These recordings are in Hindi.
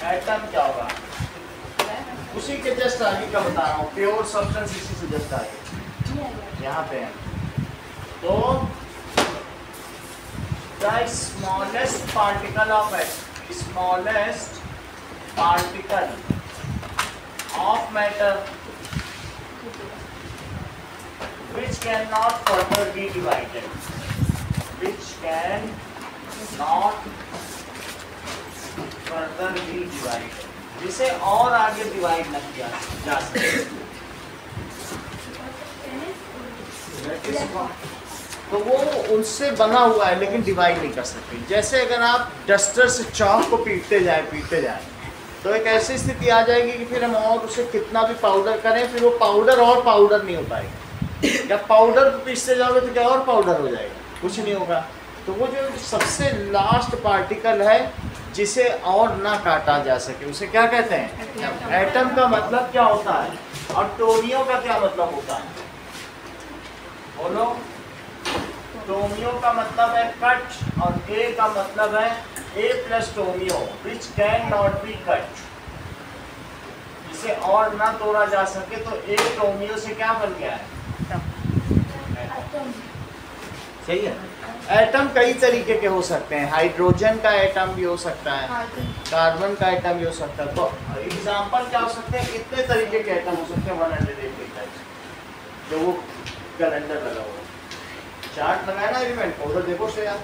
एटम क्या होगा? उसी के जस्ट आगे का बता रहा हूँ, प्योर सब्सटेंस इसी से जस्ट आगे यहाँ पे है। तो the smallest particle of matter which cannot further be divided, जिसे और आगे डिवाइड न किया जा सके। तो वो उनसे बना हुआ है लेकिन डिवाइड नहीं कर सकते। जैसे अगर आप डस्टर से चॉक को पीटते जाए तो एक ऐसी स्थिति आ जाएगी कि फिर हम और उसे कितना भी पाउडर करें, फिर वो पाउडर और पाउडर नहीं हो पाएगा। या पाउडर को पीसते जाओगे तो क्या और पाउडर हो जाएगा? कुछ नहीं होगा। तो वो जो सबसे लास्ट पार्टिकल है जिसे और ना काटा जा सके, उसे क्या कहते हैं? एटम का मतलब क्या होता है? और टोमियो का क्या मतलब होता है? बोलो। टोमियो का मतलब है कट, और ए का मतलब है ए प्लस टोमियो, which can not be cut, जिसे और ना तोड़ा जा सके। तो ए टोमियो से क्या बन गया है? सही है। एटम कई तरीके के हो सकते हैं। हाइड्रोजन का एटम भी हो सकता है, कार्बन का एटम भी हो सकता है। तो एग्जांपल क्या हो सकते हैं? कितने तरीके के एटम हो सकते हैं? 180 टाइप्स। जो वो कैलेंडर लगा हुआ चार्ट लगाया ना एलिमेंट को, उधर देखो से यार।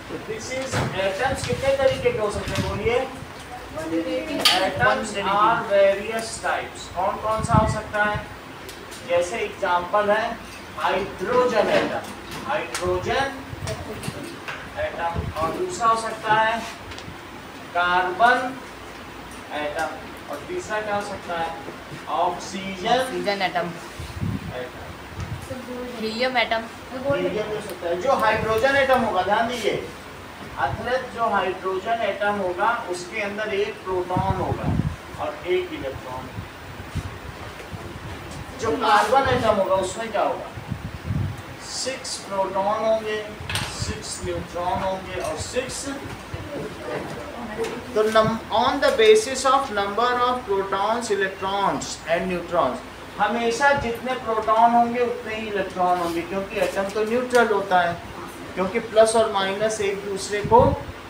तो दिस इज एटम्स कितने तरीके के हो सकते हैं? बोलिए। Atoms are various types. कौन कौन सा हो सकता है? जैसे एग्जांपल है हाइड्रोजन एटम, और दूसरा हो सकता है कार्बन एटम, और तीसरा क्या हो सकता है? Oxygen atom, helium atom. Helium हो सकता है। जो हाइड्रोजन एटम होगा, ध्यान दीजिए, अर्थात जो हाइड्रोजन एटम होगा उसके अंदर एक प्रोटॉन होगा और एक इलेक्ट्रॉन। जो कार्बन एटम होगा उसमें क्या होगा? 6 प्रोटॉन होंगे, 6 न्यूट्रॉन होंगे और 6। तो on the basis of number of protons, electrons and neutrons, हमेशा जितने प्रोटॉन होंगे उतने ही इलेक्ट्रॉन होंगे, क्योंकि एटम तो न्यूट्रल होता है, क्योंकि प्लस और माइनस एक दूसरे को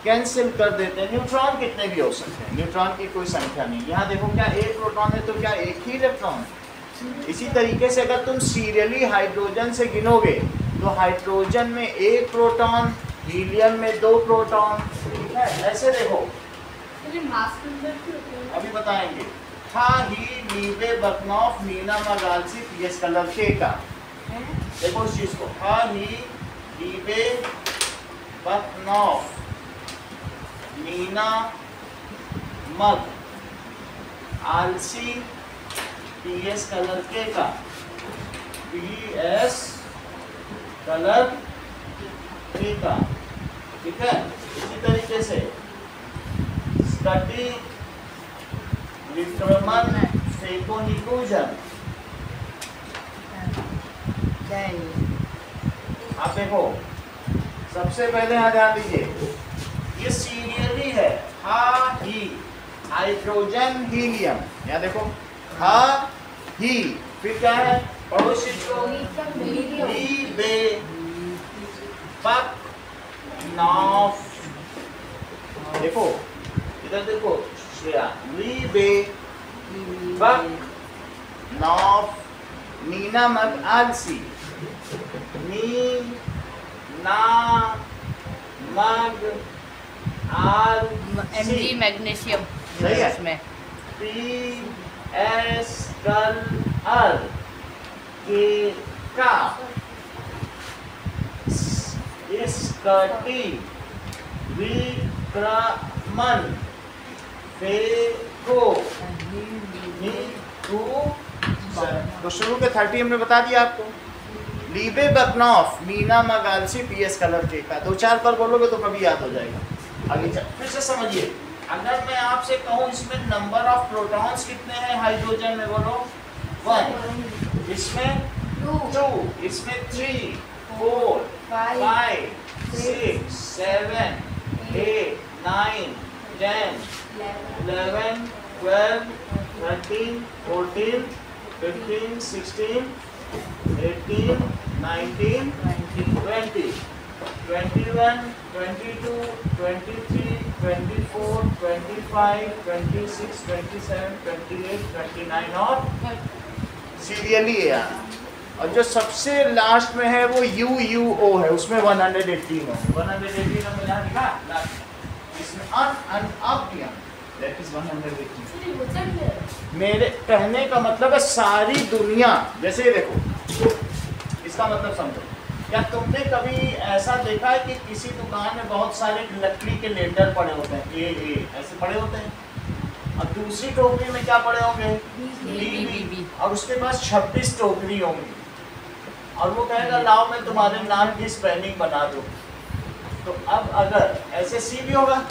कैंसिल कर देते हैं। न्यूट्रॉन कितने भी हो सकते हैं, न्यूट्रॉन की कोई संख्या नहीं। यहाँ देखो, क्या एक प्रोटॉन है तो क्या एक ही इलेक्ट्रॉन? इसी तरीके से अगर तुम सीरियली हाइड्रोजन से गिनोगे तो हाइड्रोजन में एक प्रोटॉन, हीलियम में 2 प्रोटॉन, ठीक है? ऐसे देखो, अभी बताएंगे। हा ही नीबे बकनॉफ नीना मगालसी पीएस कलर के का। देखो इस चीज को, हा ही नीबे बकनॉफ नीना मग आलसी पीएस कलर के का, पीएस कलर के का, ठीक है? इसी तरीके से स्टडी विक्रमन फेकोनिकुजन। आप देखो, सबसे पहले यहाँ ध्यान दीजिए, ये सीरियली है। हा ही हाइड्रोजन हीलियम, यहाँ देखो, हा ही, फिर क्या है? पड़ोसी को ही बे बक नॉफ। देखो इधर देखो श्रेया, ली बे बक नॉफ नीना मग आलसी, नी ना मग आल Mg मैग्नीशियम। सही है। इसमें पी एस कल अल के का, स्कटी विक्रमन फेको नीकू। तो शुरू के 30 हमने बता दिया आपको। लीबे बकनॉफ मीना मगालसी पीएस कलर के का, 2-4 पर बोलोगे तो कभी याद हो जाएगा। आगे फिर से समझिए, अगर मैं आपसे कहूँ इसमें नंबर ऑफ प्रोटॉन्स कितने हैं हाइड्रोजन में, बोलो 1, इसमें 2, इसमें 3, 4, 5, 6, 7, 8, 9, 10, 11, 12, 13, 14, 15, 16, 18, 19, 20, 21, 22, 23, 24, 25, 26, 27, 28, 29 और सीरियली है यार। और जो सबसे लास्ट में है वो UUO है, उसमें 118 है। 118 हमें यहाँ लिखा लास्ट, इसमें अप दैट इज 118। मेरे कहने का मतलब है सारी दुनिया, जैसे ये देखो, इसका मतलब समझो। क्या तुमने कभी ऐसा देखा है कि किसी दुकान में बहुत सारे लकड़ी के लेडर पड़े होते हैं, ए ऐसे पड़े होते हैं, और दूसरी टोकरी में क्या पड़े होंगे, बी, और उसके पास 26 टोकरी होंगी, और वो कहेगा लाओ मैं तुम्हारे नाम की स्पेलिंग बना दूं। तो अब अगर ऐसे सी भी होगा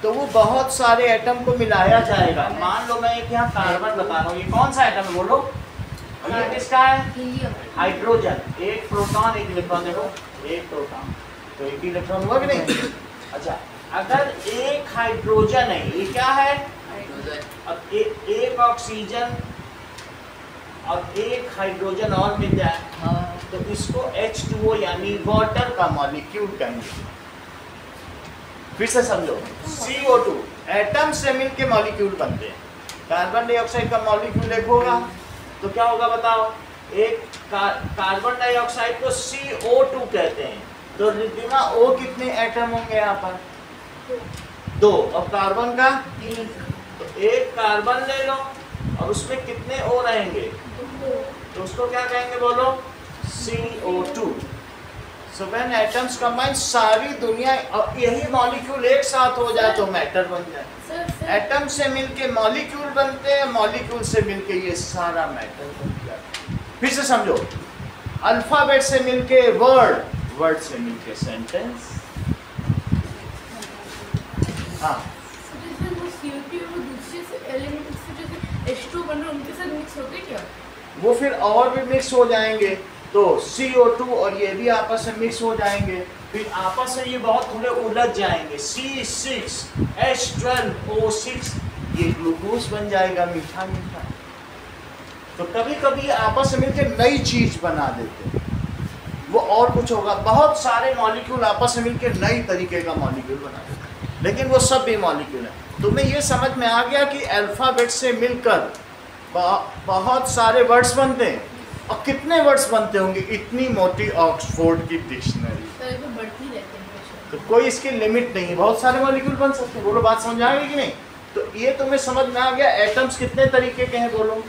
तो वो बहुत सारे एटम को मिलाया जाएगा। मान लो मैं एक यहाँ कार्बन बता रहा हूँ, ये कौन सा एटम है बोलो, ये किसका है, हाइड्रोजन। एक प्रोटॉन एक इलेक्ट्रॉन, देखो एक प्रोटॉन तो एक इलेक्ट्रॉन हुआ कि नहीं। अच्छा, अगर एक हाइड्रोजन है, ये क्या है, अब एक ऑक्सीजन और एक हाइड्रोजन और मिल जाए तो इसको H2O यानी वाटर का मॉलिक्यूल कहेंगे। फिर से समझो, CO2 एटम से मिलके मॉलिक्यूल बनते हैं। कार्बन डाइऑक्साइड का मॉलिक्यूल एक होगा तो क्या होगा बताओ, एक कार्बन डाइऑक्साइड को CO2 कहते हैं। तो रिद्धिमा O कितने एटम होंगे यहाँ पर, 2, और कार्बन का, तो एक कार्बन ले लो और उसमें कितने O रहेंगे, तो उसको क्या कहेंगे बोलो, CO2। So when atoms combine, सारी दुनिया, और यही मॉलिक्यूल एक साथ हो जाए तो मैटर बन जाए। एटम से मिलके मॉलिक्यूल बनते हैं, मॉलिक्यूल से मिलके ये सारा मैटर बन जाए। फिर से समझो, अल्फाबेट से मिलके वर्ड, वर्ड से मिलके सेंटेंस। हाँ, वो फिर और भी मिक्स हो जाएंगे, तो CO2 और ये भी आपस में मिक्स हो जाएंगे, फिर आपस में ये बहुत थोड़े उलझ जाएंगे। C6H12O6 ये ग्लूकोज बन जाएगा, मीठा मीठा। तो कभी कभी आपस में मिलकर नई चीज बना देते हैं, वो और कुछ होगा। बहुत सारे मॉलिक्यूल आपस में मिलकर नई तरीके का मॉलिक्यूल बना देते हैं, लेकिन वो सब भी मॉलिक्यूल है। तुम्हें ये समझ में आ गया कि अल्फाबेट से मिलकर बहुत सारे वर्ड्स बनते हैं, और कितने वर्ड्स बनते होंगे, इतनी मोटी ऑक्सफोर्ड की डिक्शनरी। तो कोई इसकी लिमिट नहीं है, बहुत सारे मॉलिक्यूल बन सकते हैं। बोलो बात समझ आ गई कि नहीं। तो ये तुम्हें समझ में आ गया एटम्स कितने तरीके के हैं, बोलो।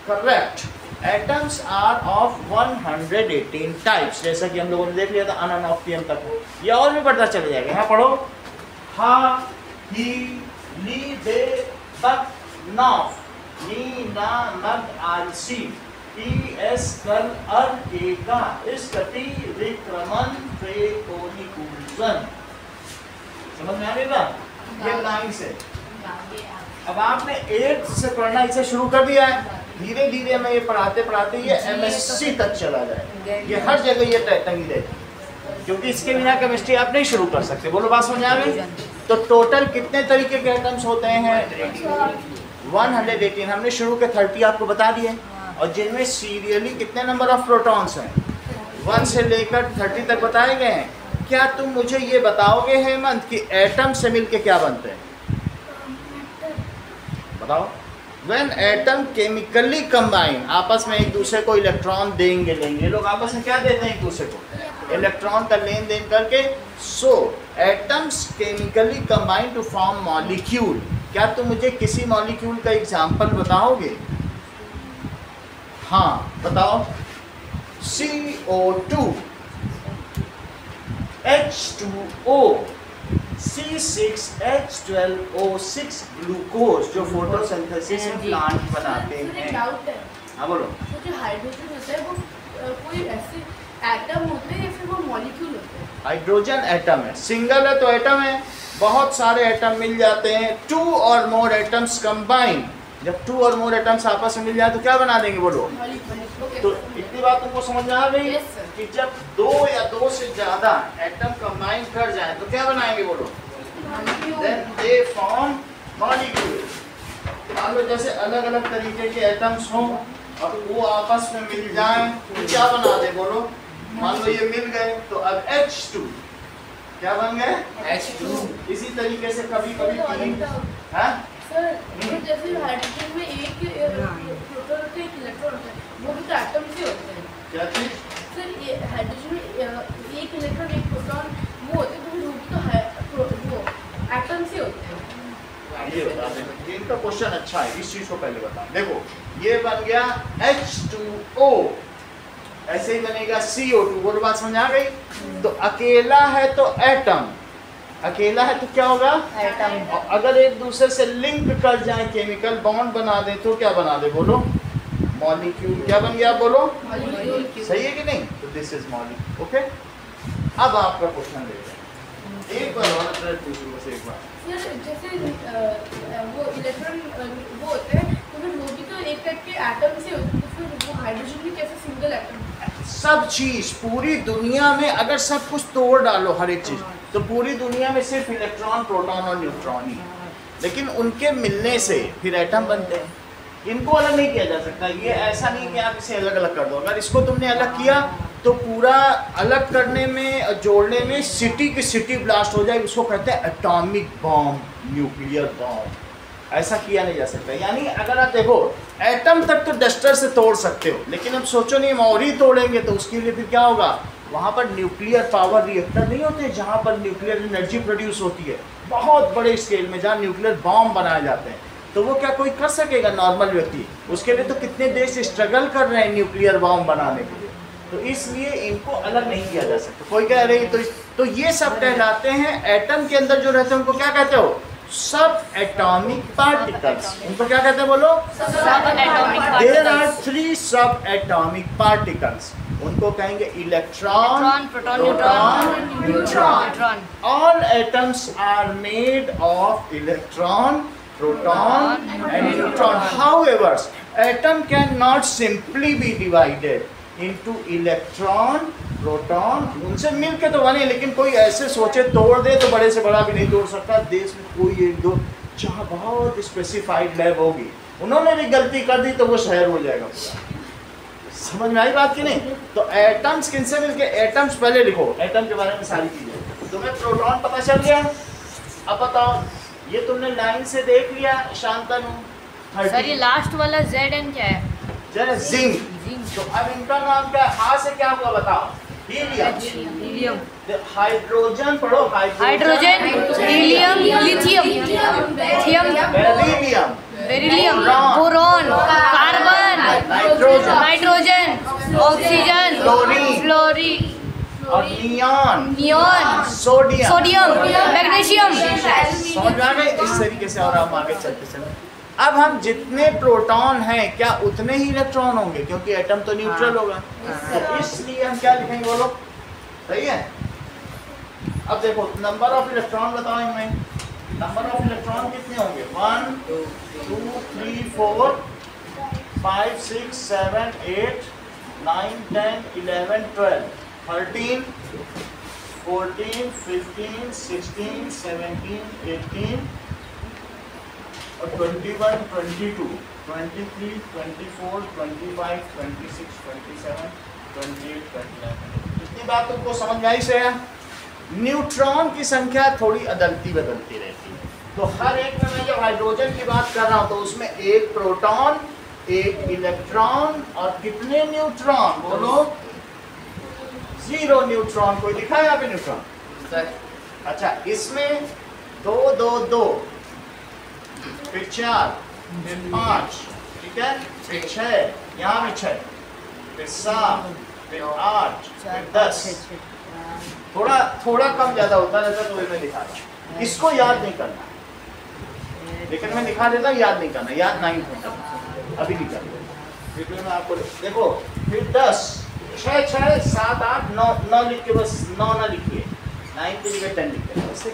Correct, atoms are of 118 types, जैसा कि हम लोगों ने देख लिया था अन ऑफ टी एम तक। ये और भी बढ़ता चले जाएगा। यहाँ पढ़ो, हा, ही, ली, दे, बक, नॉफ, नी, ना, नग, आलसी, टी, एस, कल, अर, के, का, इस, कटी, विक्रमन, पे, कोनी, कुलजन। समझ में आ गया? ये लाइन से अब आपने 8 से पढ़ना इसे शुरू कर दिया है। धीरे धीरे हमें ये पढ़ाते पढ़ाते ये MSc तक चला जाए, ये हर जगह ये टंगी रहेगी, क्योंकि इसके बिना केमिस्ट्री आप नहीं शुरू कर सकते। बोलो बात समझ आ गई। तो टोटल कितने तरीके के एटम्स होते हैं, 118। हमने शुरू के 30 आपको बता दिए, और जिनमें सीरियली कितने नंबर ऑफ प्रोटॉन्स हैं, 1 से लेकर 30 तक बताए गए हैं। क्या तुम मुझे ये बताओगे हेमंत कि एटम से मिलके क्या बनते हैं, बताओ। When atom chemically combine, आपस में एक दूसरे को इलेक्ट्रॉन देंगे लेंगे, लोग आपस में क्या देते हैं एक दूसरे को, इलेक्ट्रॉन का लेन देन करके। So atoms chemically combine to form molecule. क्या तुम मुझे किसी मॉलिक्यूल का एग्जांपल बताओगे? हाँ बताओ। CO2, H2O, C6H12O6 ग्लूकोज, जो फोटोसिंथेसिस में प्लांट बनाते हैं। हाँ बोलो। तो जो हाइड्रोजन होता है वो कोई ऐसे एटम होते हैं या फिर वो मॉलिक्यूल होते हैं? हाइड्रोजन एटम है, सिंगल है तो एटम है, बहुत सारे एटम मिल जाते हैं। 2 और मोर एटम्स कंबाइन, जब 2 और मोर एटम्स आपस में मिल जाए तो क्या बना देंगे बोलो। तो इतनी बात तुमको समझ में आ गई कि जब 2 या 2 से ज्यादा एटम कंबाइन कर जाए तो क्या बनाएंगे बोलो, then they form molecule. मान लो जैसे अलग अलग तरीके के एटम्स हों और वो आपस में मिल जाएं तो क्या बना दे बोलो? मान लो ये मिल गए तो अब H2 क्या बन गए? H2। इसी तरीके से कभी कभी सर जैसे हाइड्रोजन में एक प्रोटॉन होता है, एक इलेक्ट्रॉन होता है, वो भी तो एटम से होते हैं। क्या चीज? सर ये हाइड्रोजन में एक इलेक्ट्रॉन एक प्रोटॉन वो होते हैं, वो भी तो वो एटम से होते हैं। ये बता दें, इनका क्वेश्चन अच्छा है, इस चीज को पहले बता। देखो ये बन गया H2O, ऐसे ही बनेगा CO2। वो बात समझ आ गई? तो अकेला है तो एटम, अकेला है तो क्या होगा? एटम। और अगर एक दूसरे से लिंक कर जाए, केमिकल बॉन्ड बना दे तो क्या बना दे बोलो? मॉलिक्यूल। क्या बन गया बोलो? मॉलिक्यूल। सही है कि नहीं? तो दिस इज मॉलिक्यूल। ओके, अब आपका क्वेश्चन ले लें, एक बार और पूछो बस एक बार। सर जैसे वो इलेक्ट्रॉन वो होते हैं तो फिर वो भी तो एक टाइप के एटम से होते हैं, तो फिर वो हाइड्रोजन भी कैसे सिंगल एटम? सब चीज पूरी दुनिया में अगर सब कुछ तोड़ डालो हर एक चीज, तो पूरी दुनिया में सिर्फ इलेक्ट्रॉन, प्रोटॉन और न्यूट्रॉन ही, लेकिन उनके मिलने से फिर एटम बनते हैं। इनको अलग नहीं किया जा सकता। ये ऐसा नहीं कि आप इसे अलग अलग कर दो। अगर इसको तुमने अलग किया तो पूरा अलग करने में, जोड़ने में सिटी की सिटी ब्लास्ट हो जाएगी। उसको कहते हैं एटॉमिक बॉम्ब, न्यूक्लियर बॉम्ब। ऐसा किया नहीं जा सकता। यानी अगर आप देखो एटम तक तो डस्टर से तोड़ सकते हो, लेकिन अब सोचो नहीं हम और ही तोड़ेंगे तो उसके लिए फिर क्या होगा? वहाँ पर न्यूक्लियर पावर रिएक्टर नहीं होते जहाँ पर न्यूक्लियर एनर्जी प्रोड्यूस होती है बहुत बड़े स्केल में, जहाँ न्यूक्लियर बॉम्ब बनाए जाते हैं। तो वो क्या कोई कर सकेगा नॉर्मल व्यक्ति? उसके लिए तो कितने देश स्ट्रगल कर रहे हैं न्यूक्लियर बॉम्ब बनाने के लिए। तो इसलिए इनको अलग नहीं किया जा सकता। कोई कह रही तो ये सब कहलाते हैं एटम के अंदर जो रहते हैं उनको क्या कहते हो? सब एटॉमिक पार्टिकल्स। उनको क्या कहते हैं बोलो? देयर आर 3 सब एटॉमिक पार्टिकल्स। उनको कहेंगे electron, proton, neutron. All atoms are made of electron, proton and neutron. However, atom cannot simply be divided into electron, proton. उनसे मिलके तो बने, लेकिन कोई ऐसे सोचे तोड़ दे तो बड़े से बड़ा भी नहीं तोड़ सकता। देश में कोई एक दो जहाँ बहुत स्पेसिफाइड लैब होगी, उन्होंने भी गलती कर दी तो वो शहर हो जाएगा पूरा। समझ में आई बात कि नहीं? तो एटम्स किनसे मिलके? एटम्स पहले लिखो, एटम के बारे में सारी चीजें। तुम्हें प्रोटॉन पता चल गया? अब बताओ, ये तुमने लाइन से देख लिया शांतनु? सर ये लास्ट वाला ZN क्या है? जिंक। तो अब इनका नाम क्या है? हां से क्या हुआ बताओ? हीलियम। हाइड्रोजन पढ़ो, hydrogen, helium, lithium, beryllium, boron, carbon, nitrogen, oxygen, fluorine और नियॉन, सोडियम, मैग्नीशियम। समझ में आ गए? इस तरीके से और हम आगे चलते चले। अब हम जितने प्रोटॉन हैं क्या उतने ही इलेक्ट्रॉन होंगे? क्योंकि एटम तो न्यूट्रल होगा, तो इसलिए हम क्या लिखेंगे बोलो? सही है। अब देखो नंबर ऑफ इलेक्ट्रॉन बताओ इनमें। नंबर ऑफ इलेक्ट्रॉन कितने होंगे? 1 2 3 4 5 6 7 8 9 10 11 12 13 14 15 16 17 18 और 21 22 23 24 25 26 27 28 29। इतनी बात तुमको समझ में आई से? न्यूट्रॉन की संख्या थोड़ी अदलती बदलती रहती है। तो हर एक में मैं जब हाइड्रोजन की बात कर रहा हूँ तो उसमें एक प्रोटॉन, एक इलेक्ट्रॉन और कितने न्यूट्रॉन बोलो? 0 न्यूट्रॉन। कोई दिखा है यहाँ पे न्यूट्रॉन? अच्छा, इसमें 2 2 2 फिर 4 फिर 5, ठीक है, फिर 6, यहाँ भी 6, फिर 7 फिर 8 फिर 10। थोड़ा थोड़ा कम ज्यादा होता रहता तो मैं दिखा रहा। इसको याद नहीं करना, लेकिन मैं दिखा देता, याद नहीं करना। याद 9 होता अभी नहीं करना। फिर मैं आपको देखो, फिर 10 6 6 7 8 9 9 लिख के, बस 9 ना लिखिए, 9 के जगह 10 लिखिए वैसे।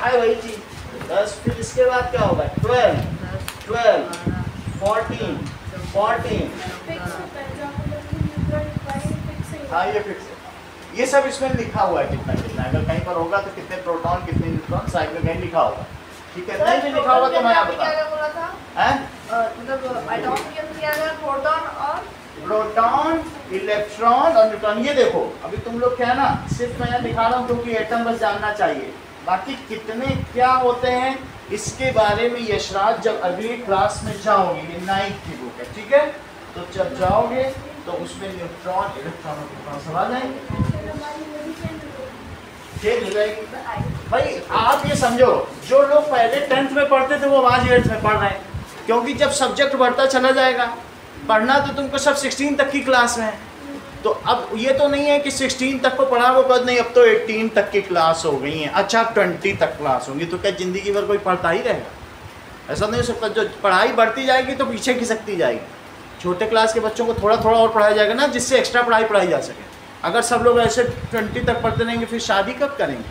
है वही चीज 10। फिर इसके बाद क्या होगा? 12 12 14 14। हाँ ये फिक्स है, ये सब इसमें लिखा हुआ है कितना कितना है, अगर कहीं पर होगा तो कितने प्रोटॉन कितने न्यूट्रॉन साइड में कहीं लिखा होगा, ठीक है। नहीं भी लिखा होगा तो मैं आप बता मतलब एटॉम के अंदर क्या है, प्रोटॉन और प्रोटॉन, इलेक्ट्रॉन और न्यूट्रॉन। ये देखो अभी तुम लोग क्या है ना, सिर्फ मैं दिखा रहा हूँ क्योंकि एटम बस जानना चाहिए, बाकी कितने क्या होते हैं इसके बारे में यशराज जब अगली क्लास में जाओगे, ये 9th की बुक है, ठीक है। तो जब जाओगे तो उसमें न्यूट्रॉन इलेक्ट्रॉन और प्रोटॉन सब आ जाएंगे, ठीक हो जाएगी। भाई आप ये समझो, जो लोग पहले 10th में पढ़ते थे वो आज 8th में पढ़ रहे हैं, क्योंकि जब सब्जेक्ट बढ़ता चला जाएगा, पढ़ना तो तुमको सब 16 तक की क्लास में है। तो अब ये तो नहीं है कि 16 तक को पढ़ा वो कद नहीं, अब तो 18 तक की क्लास हो गई है। अच्छा 20 तक क्लास होंगी तो क्या ज़िंदगी भर कोई पढ़ता ही रहेगा? ऐसा नहीं हो सकता। जो पढ़ाई बढ़ती जाएगी तो पीछे खिसकती जाएगी। छोटे क्लास के बच्चों को थोड़ा थोड़ा और पढ़ाया जाएगा ना, जिससे एक्स्ट्रा पढ़ाई जा सके। अगर सब लोग ऐसे 20 तक पढ़ते रहेंगे फिर शादी कब करेंगे?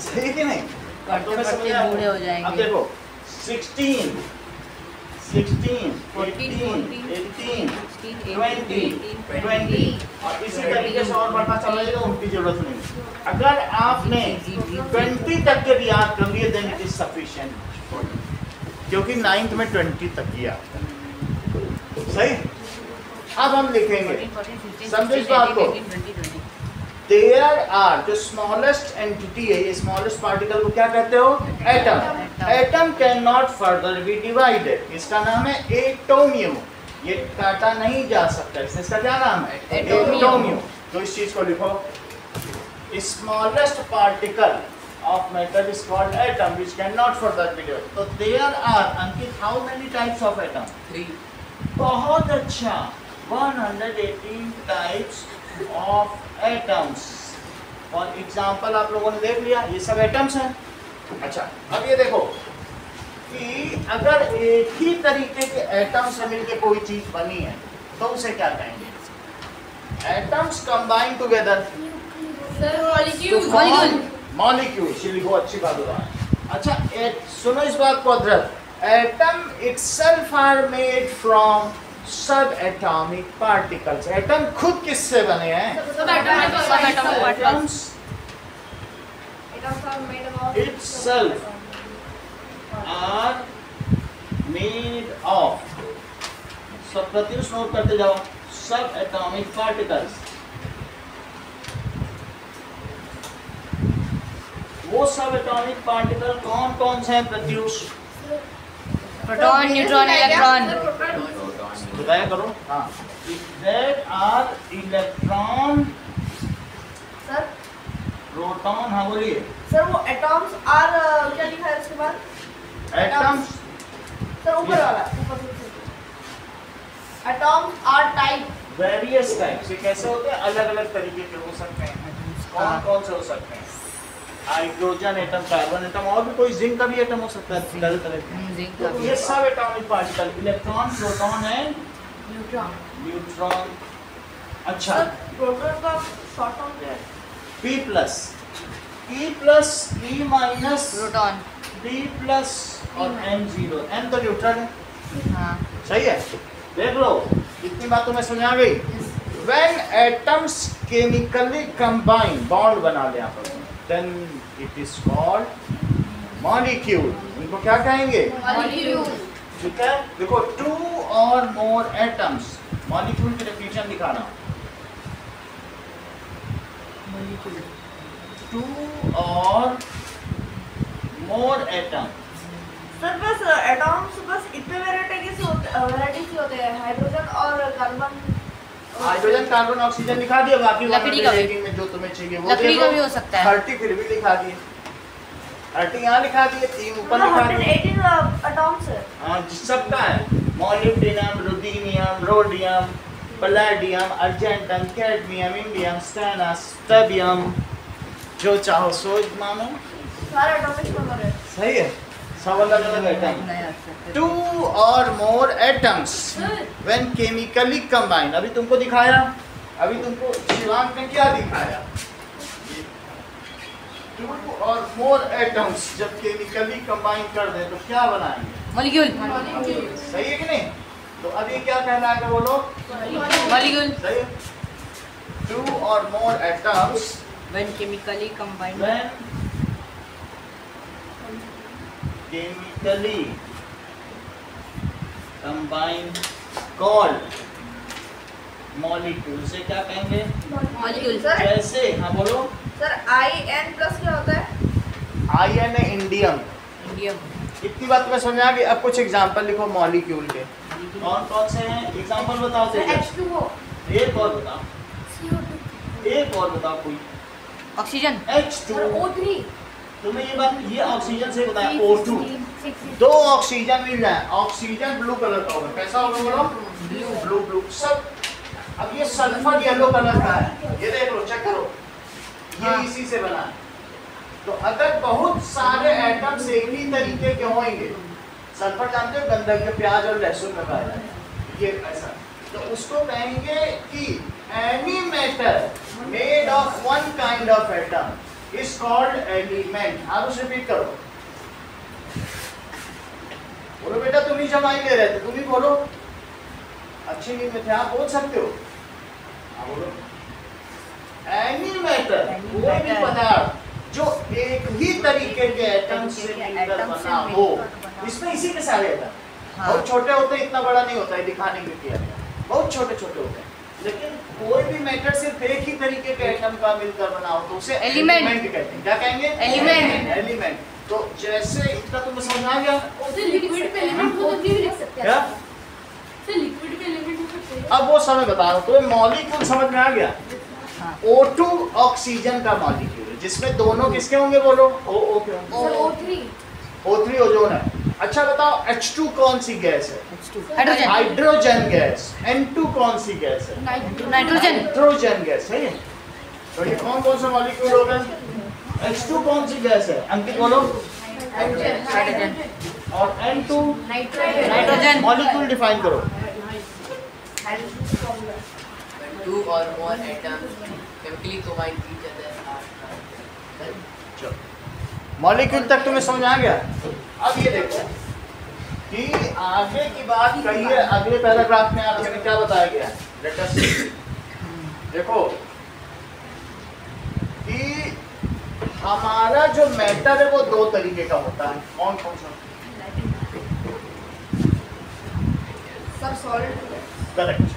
सही कि नहीं? बूढ़े हो जाएंगे। अब देखो 16, 18, 20, 20 और इसी तरीके से और बढ़ता चला जाएगा, उनकी जरूरत नहीं। अगर आपने 20 तक के भी याद कर लिए देन इट इज सफिशिएंट, क्योंकि 9th में 20 तक किया। सही। अब हम लिखेंगे, समझो इस बात को। देयर आर, जो स्मॉलेस्ट एंटिटी है, ये स्मॉलेस्ट पार्टिकल को क्या कहते हो? Atom. Atom cannot further be divided, इसका नाम है एटोमियम। ये काटा नहीं जा सकता, इसका क्या नाम है? एटोमियम। तो इस चीज को लिखो, smallest particle of matter is called atom, which cannot further be divided. So there are, Ankit, how many types of atom? 3. बहुत अच्छा, 118 types of atoms. For example आप लोगों ने देख लिया, ये सब atoms हैं। अच्छा, अब ये देखो कि अगर एक ही तरीके के एटम से मिलके कोई चीज बनी है तो उसे क्या कहेंगे? Atoms combine together. मॉलिक्यूल। लिखो, अच्छी बात हो रहा है। अच्छा सुनो इस बात को अदरक, atom itself are made from sub atomic particles. Atom खुद किससे बने हैं? Atoms itself are made of, sub Pratyush note करते जाओ, सब एटॉमिक पार्टिकल्स। वो सब एटॉमिक पार्टिकल कौन कौन से हैं प्रत्युष? Proton, neutron, electron. बताया करो। हाँ, that are electron, sir proton. हाँ बोलिए सर। वो एटॉम्स आर क्या लिखा है उसके बाद? एटम्स सर ऊपर वाला, ऊपर atoms are type, various types. ये कैसे होते हैं? अलग अलग तरीके के हो सकते हैं। कौन कौन से हो सकते हैं? हाइड्रोजन एटम, कार्बन एटम, और भी कोई जिंक का भी एटम हो सकता है, तरह तरह के। तो ये सब atomic particle, electron, proton and neutron. अच्छा, प्रोटॉन का शॉर्ट फॉर्म क्या है? P plus, E plus, E minus, proton, D plus और N0। N तो न्यूट्रल है। हाँ। सही है। देख लो, इतनी बात तुम्हें समझ आ गई। When atoms chemically combine, bond बना ले यहाँ पर, then it is called molecule। इनको क्या कहेंगे? मॉलिक्यूल। ठीक है। देखो, 2 or more atoms, मॉलिक्यूल की डेफिनेशन दिखा रहा हूँ। 2 or more atoms। सर बस एटॉम्स बस इतने वैरायटी से होते हैं, हाइड्रोजन और कार्बन। हाइड्रोजन, कार्बन, ऑक्सीजन लिखा दिया, बाकी लकड़ी का भी, में जो तुम्हें चाहिए वो लकड़ी का भी हो सकता है। 30 फिर भी लिखा दिए, 30 यहाँ लिखा दिए, 3 ऊपर लिखा दिए। 118 एटॉम्स है। हाँ, सबका है। Molybdenum, ruthenium, rhodium, palladium, argentum, cadmium, indium, stannous, terbium, जो चाहो सो मानो, सारे एटॉमिक नंबर है। सही है। सब अलग अलग atom. 2 or more atoms when chemically combined। अभी तुमको दिखाया, अभी तुमको शिवांग ने क्या दिखाया? 2 or more atoms जब केमिकली कंबाइन कर दे तो क्या बनाएंगे? मॉलिक्यूल। सही है कि नहीं? तो अब ये क्या कहलाएगा बोलो? मॉलिक्यूल। सही है। 2 or more atoms When chemically combined. when chemically combined called molecule से क्या कहेंगे? Molecule. सर जैसे हाँ बोलो। सर IN प्लस क्या होता है? आयन है इंडियम। Indium. इतनी बात तुम्हें समझ आ गई? अब कुछ एग्जांपल लिखो मॉलिक्यूल के। कौन कौन से हैं? एग्जांपल बताओ। सर H2O, एक और बताओ। CO2, एक और बताओ कोई। Oxygen. H2। सर O3, तुम्हें ये बात ये ऑक्सीजन से बताया O2। 6, दो ऑक्सीजन मिल जाए, ऑक्सीजन ब्लू कलर का होगा। कैसा होगा बोलो? ब्लू ब्लू सब। अब ये सल्फर येलो कलर का है, ये देख लो, चेक करो, ये हाँ। इसी से बना है। तो अगर बहुत सारे एटम्स एक ही तरीके के होंगे, सल्फर जानते हो गंधक के प्याज और लहसुन में पाया जाता है, ये ऐसा, तो उसको कहेंगे कि any matter made of one kind of atom is called element. आप उसे रिपीट करो। बोलो बेटा, तुम ही जमाई ले रहे थे, तुम ही बोलो। अच्छी नींद में थे, आप बोल सकते हो। हाँ बोलो। एनी मैटर, कोई भी पदार्थ जो एक ही तरीके के एटम से मिलकर बना हो। इसमें इसी के सारे एटम बहुत छोटे होते हैं, इतना बड़ा नहीं होता है, दिखाने के लिए किया गया, बहुत छोटे छोटे होते हैं। लेकिन कोई भी मैटर सिर्फ एक ही तरीके के एटम का मिलकर बना हो तो उसे एलिमेंट कहते हैं। क्या कहेंगे? एलिमेंट। एलिमेंट। तो जैसे इतना तुम्हें समझ आ गया? सर लिक्विड पे एलिमेंट हो तो भी लिख सकते हैं। क्या? सर लिक्विड पे एलिमेंट हो सकते हैं। अब वो समय बता रहा हूँ, तो मॉलिक्यूल समझ में आ गया? O2 ऑक्सीजन का मॉलिक्यूल है, जिसमें दोनों किसके होंगे बोलो? O के होंगे। सर O3, O3 ओजोन है। अच्छा बताओ, H2 कौन सी गैस है? Hydrogen. Hydrogen gas. N2 कौन सी गैस है? नाइट्रोजन, नाइट्रोजन गैस है। तो ये कौन कौन से मॉलिक्यूल हो गए? H2 कौन सी गैस है? अंकित बोलो। Hydrogen. और N2 Nitrogen. मॉलिक्यूल डिफाइन करो। Two or more atoms chemically combine each other are molecule तक तुम्हें समझ आ गया? अब ये देखो कि आगे की बात कही है, अगले पैराग्राफ में आपने क्या बताया गया है? लेट अस सी। देखो कि हमारा जो मैटर है वो दो तरीके का होता है। कौन कौन सा? Sir solid, correct.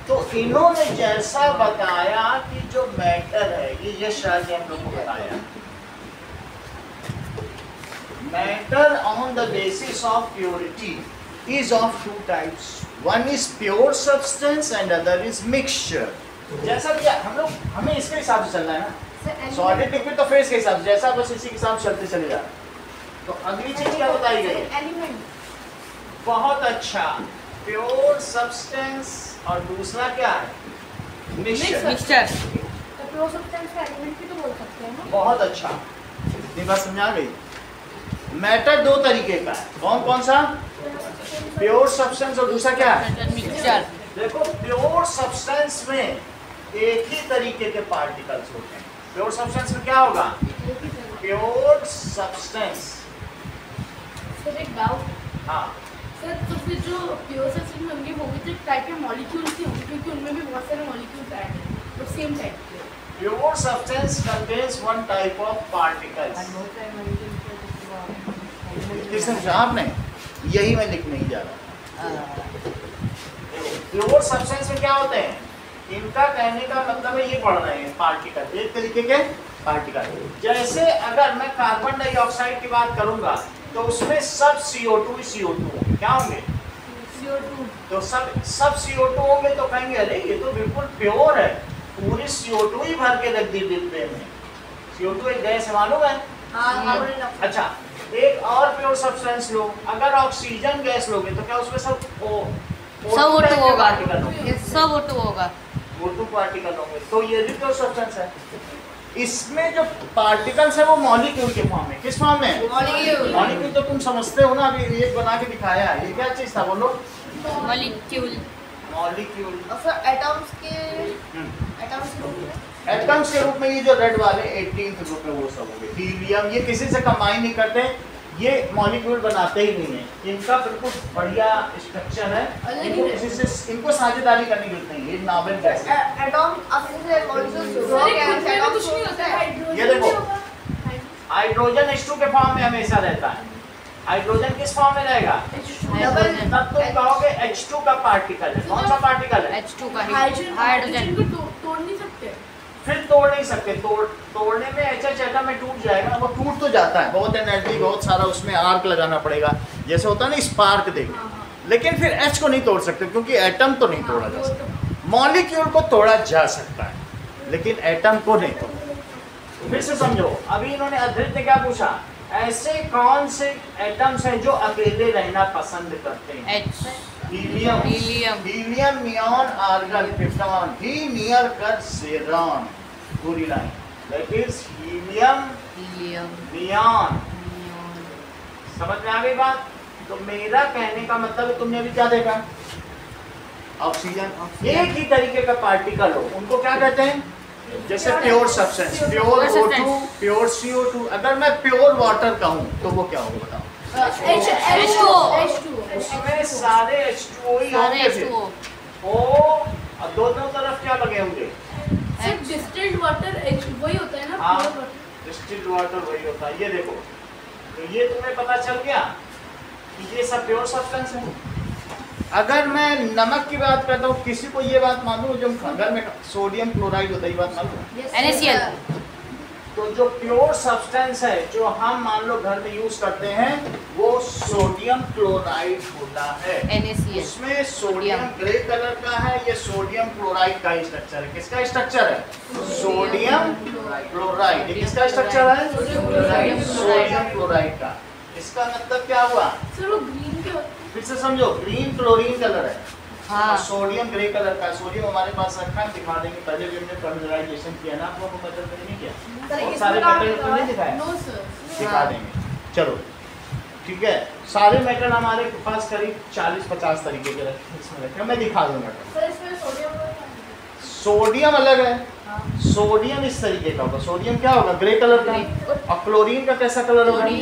तो इन्होंने जैसा बताया कि जो मैटर है, ये यश राज ने हम लोग को बताया, matter on the basis of purity is of two types. One is pure substance and other is mixture. जैसा कि हम लोग, हमें इसके हिसाब से चलना है ना, सॉलिड लिक्विड तो फेस के हिसाब से, जैसा बस इसी के हिसाब से चलते चले जा रहे हैं। तो अगली चीज क्या बताई गई? एलिमेंट। बहुत अच्छा, प्योर सब्सटेंस और दूसरा क्या है? मिक्सचर। Mixture. तो प्योर सब्सटेंस का एलिमेंट भी तो बोल सकते हैं ना। बहुत अच्छा, इतनी बात समझ आ गई? मैटर दो तरीके का है। कौन कौन सा? प्योर सब्सटेंस और दूसरा क्या है? Mixture. देखो, प्योर सब्सटेंस में एक ही तरीके के पार्टिकल्स होते हैं। प्योर सब्सटेंस में क्या होगा? Pure substance. सर एक डाउट, हाँ, सर तो फिर जो प्योर सब्सटेंस में होंगे वो भी तो एक टाइप के मॉलिक्यूल्स ही होंगे, क्योंकि उनमें भी बहुत सारे मॉलिक्यूल्स ऐड हैं, तो सेम टाइप के। Pure substance contains one type of particles. किसने पूछा? आपने? यही मैं लिखने ही जा रहा। प्योर सब्सटेंस में क्या होते हैं? इनका कहने का मतलब है ये पढ़ रहे हैं पार्टिकल, एक तरीके के पार्टिकल। जैसे अगर मैं कार्बन डाइऑक्साइड की बात करूंगा तो उसमें सब CO2 होंगे। क्या होंगे? CO2। तो सब CO2 होंगे तो कहेंगे अरे ये तो बिल्कुल प्योर है, पूरी CO2 ही भर के रख दी डिब्बे में। CO2 एक गैस है, मालूम है? अच्छा, एक और प्योर सब्सटेंस लो, अगर ऑक्सीजन गैस लोगे तो क्या उसमें सब सब O2 होगा। सब O2 होगा। O2 पार्टिकल होंगे, तो ये भी प्योर सब्सटेंस है। इसमें जो पार्टिकल्स है वो मॉलिक्यूल के फॉर्म में। किस फॉर्म में? Molecule. मॉलिक्यूल तो तुम समझते हो ना, अभी ये बना के दिखाया है। ये क्या चीज था बोलो? Molecule. मॉलिक्यूल। और सर एटम्स के रूप में? एटम्स के रूप में ये जो रेड वाले 18th ग्रुप में वो सब हो गए। हीलियम, ये किसी से कंबाइन नहीं करते, ये मॉलिक्यूल बनाते ही नहीं है। इनका बिल्कुल बढ़िया स्ट्रक्चर है, इनको किसी से इनको साझेदारी करने की जरूरत नहीं है। ये नॉवेल गैस है। एटॉम अपने से कुछ नहीं होता है। ये देखो हाइड्रोजन H2 के फॉर्म में हमेशा रहता है। हाइड्रोजन किस फॉर्म में रहेगा? तब तुम कहोगे H2 का पार्टिकल है। कौन सा पार्टिकल है? H2 का हाइड्रोजन को तोड़ नहीं सकते। फिर तोड़ नहीं सकते। तोड़ने में HH एटम में टूट जाएगा। वो टूट तो जाता है, बहुत एनर्जी, बहुत सारा उसमें आर्क लगाना पड़ेगा, जैसे होता है ना स्पार्क देगा। लेकिन फिर H को नहीं तोड़ सकते, क्योंकि एटम तो नहीं तोड़ा जा सकता। मॉलिक्यूल को तोड़ा जा सकता है, लेकिन एटम को नहीं तोड़ा। फिर से समझो, अभी इन्होंने अद्वित ने क्या पूछा, ऐसे कौन से एटम्स हैं जो अकेले रहना पसंद करते हैं? H helium, helium, neon, argon, krypton, ही नियर कर सेरॉन। पूरी line that is helium, neon. समझ में आ गई बात? तो मेरा कहने का मतलब है, तुमने अभी क्या देखा? ऑक्सीजन। एक ही तरीके का पार्टिकल हो, उनको क्या कहते हैं? जैसे pure substance, pure O2, pure CO2। अगर मैं प्योर वाटर कहूँ तो वो क्या होगा बताओ? H2O। उसमें सारे H2O ही होंगे फिर। ओ और दोनों तरफ क्या लगे होंगे? सिर्फ डिस्टिल्ड वाटर वही होता है ना? हाँ, pure water। डिस्टिल्ड वाटर वही होता है। ये देखो, तो ये तुम्हें पता चल गया कि ये सब प्योर सब्सटेंस है। अगर मैं नमक की बात करता हूँ, किसी को ये बात मालूम, जो घर में सोडियम क्लोराइड होता है, ये बात मालूम है? NaCl। तो जो प्योर सब्सटेंस है जो हम मान लो घर में यूज करते हैं, वो सोडियम क्लोराइड होता है। NaCl। उसमें सोडियम ग्रे कलर का है, ये सोडियम क्लोराइड का स्ट्रक्चर है। किसका स्ट्रक्चर है? Sodium chloride. ये किसका स्ट्रक्चर है? सोडियम क्लोराइड का। इसका मतलब क्या हुआ? सर वो ग्रीन के होते हैं। फिर से समझो, ग्रीन क्लोरीन कलर है, हाँ। सोडियम ग्रे कलर का। सोडियम हमारे पास रखा है, दिखा देंगे। पहले भी हमने फर्टिलाइजेशन किया ना, आपको मेथड में नहीं किया, और सारे मेथड को नहीं दिखाया, नो सर। दिखा देंगे। चलो ठीक है, सारे मेथड हमारे पास करीब 40-50 तरीके के इसमें रखे, मैं दिखा दूंगा। सर इसमें सोडियम अलग है, सोडियम इस तरीके का होगा। सोडियम क्या होगा? ग्रे कलर का। और क्लोरीन का कैसा कलर होगा? जरूरी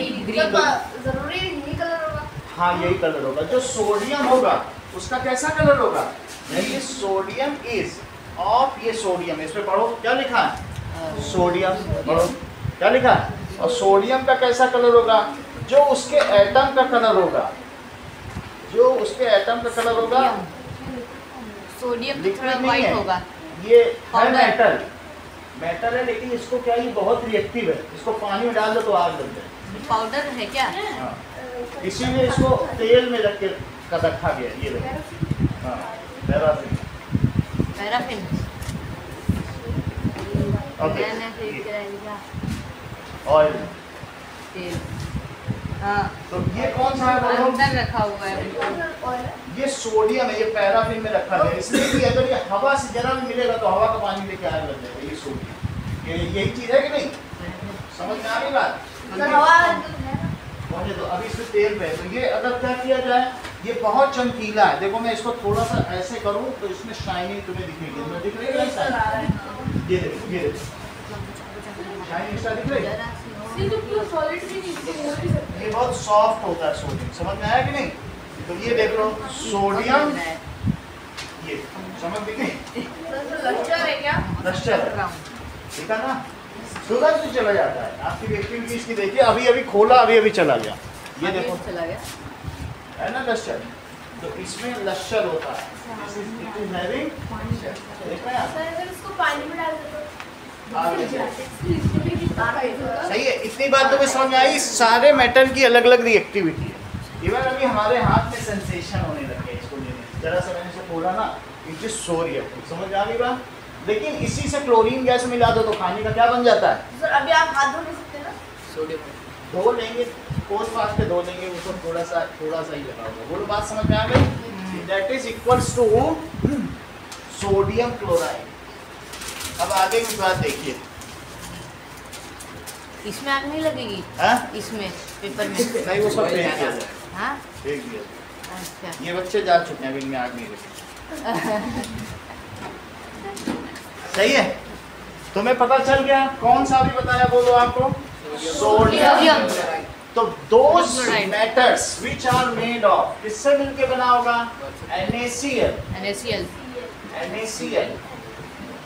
नीली कलर होगा। हाँ, यही कलर होगा। जो सोडियम होगा उसका कैसा कलर होगा? यानी सोडियम इज ऑफ, ये सोडियम, इस पे पढ़ो क्या लिखा है? सोडियम। पढ़ो क्या लिखा है? और सोडियम का कैसा कलर होगा? जो उसके एटम का कलर होगा, जो उसके एटम का कलर होगा, सोडियम लिक्विड थोड़ा नहीं व्हाइट है, होगा। ये है Powder। मेटल। मेटल है, लेकिन इसको क्या, ये बहुत रिएक्टिव है, इसको पानी में डाल दो तो आग लग जाए। पाउडर है क्या? हाँ, इसीलिए इसको तेल में रख के रखा गया। ये देखो, हाँ, पैराफिन। पैराफिन। ओके, तेल। ऑयल। हाँ, तो ये कौन सा है बोलो? अंदर रखा हुआ है बिल्कुल। ये सोडियम है, ये पैराफिन में रखा गया, इसलिए कि अगर ये हवा से जरा भी मिलेगा तो हवा का पानी लेके आग लग जाएगा। ये सोडियम, ये यही चीज है कि नहीं? समझ में आ गई बात? तो अभी इसमें तेल पे है, तो ये अगर क्या किया जाए, ये बहुत चमकीला है। देखो मैं इसको थोड़ा सा ऐसे करूं तो इसमें शाइनिंग तुम्हें दिखेगी। तुम्हें दिख रही है? ये देखो, ये देखो, शाइनिंग इसका दिख रही है? ये तो पूरा सॉलिड भी नहीं, इसको मोड़ भी सकते हैं। ये बहुत सॉफ्ट होता है सोडियम। समझ में आया कि नहीं? तो ये देख लो, सोडियम, ये समझ में गई? लश्चर है क्या? लश्चर है, ठीक है ना? सुगंध से चला जाता है। आपकी एक्टिविटी इसकी देखिए, अभी अभी खोला, अभी अभी चला गया। ये देखो, चला गया है ना लश्चर? तो इसमें लश्चर होता है। देख रहे हैं आप? सर अगर इसको पानी में डाल दो सही है। इतनी बात तो मैं समझ में आई। सारे मेटल की अलग अलग रिएक्टिविटी है। इवन अभी हमारे हाथ में सेंसेशन होने लगे इसको लेने, जरा सा मैंने इसे खोला ना, इट इज सो रिएक्टिव। समझ में आ गई बात? लेकिन इसी से क्लोरीन गैस मिला दो तो खाने का क्या बन जाता है? सर अभी आप हाथ धो नहीं सकते ना? सोडियम धो लेंगे, पोस्ट फास्ट के धो लेंगे, उसको थोड़ा सा ही लगा होगा। बोलो बात समझ में आ गई? That is equals to sodium chloride. अब आगे की बात देखिए। इसमें आग नहीं लगेगी? हाँ? इसमें पेपर में नहीं, वो सब फेंक दिया जाए, हाँ फेंक दिया जाए। अच्छा ये बच्चे जा चुके हैं, अभी इनमें आग नहीं लगी। सही है? तुम्हें पता चल गया? कौन सा भी बताया बोलो आपको? सोडियम तो those Chloride. Metals which are made of, किससे मिलके बना होगा? NaCl, NaCl, NaCl।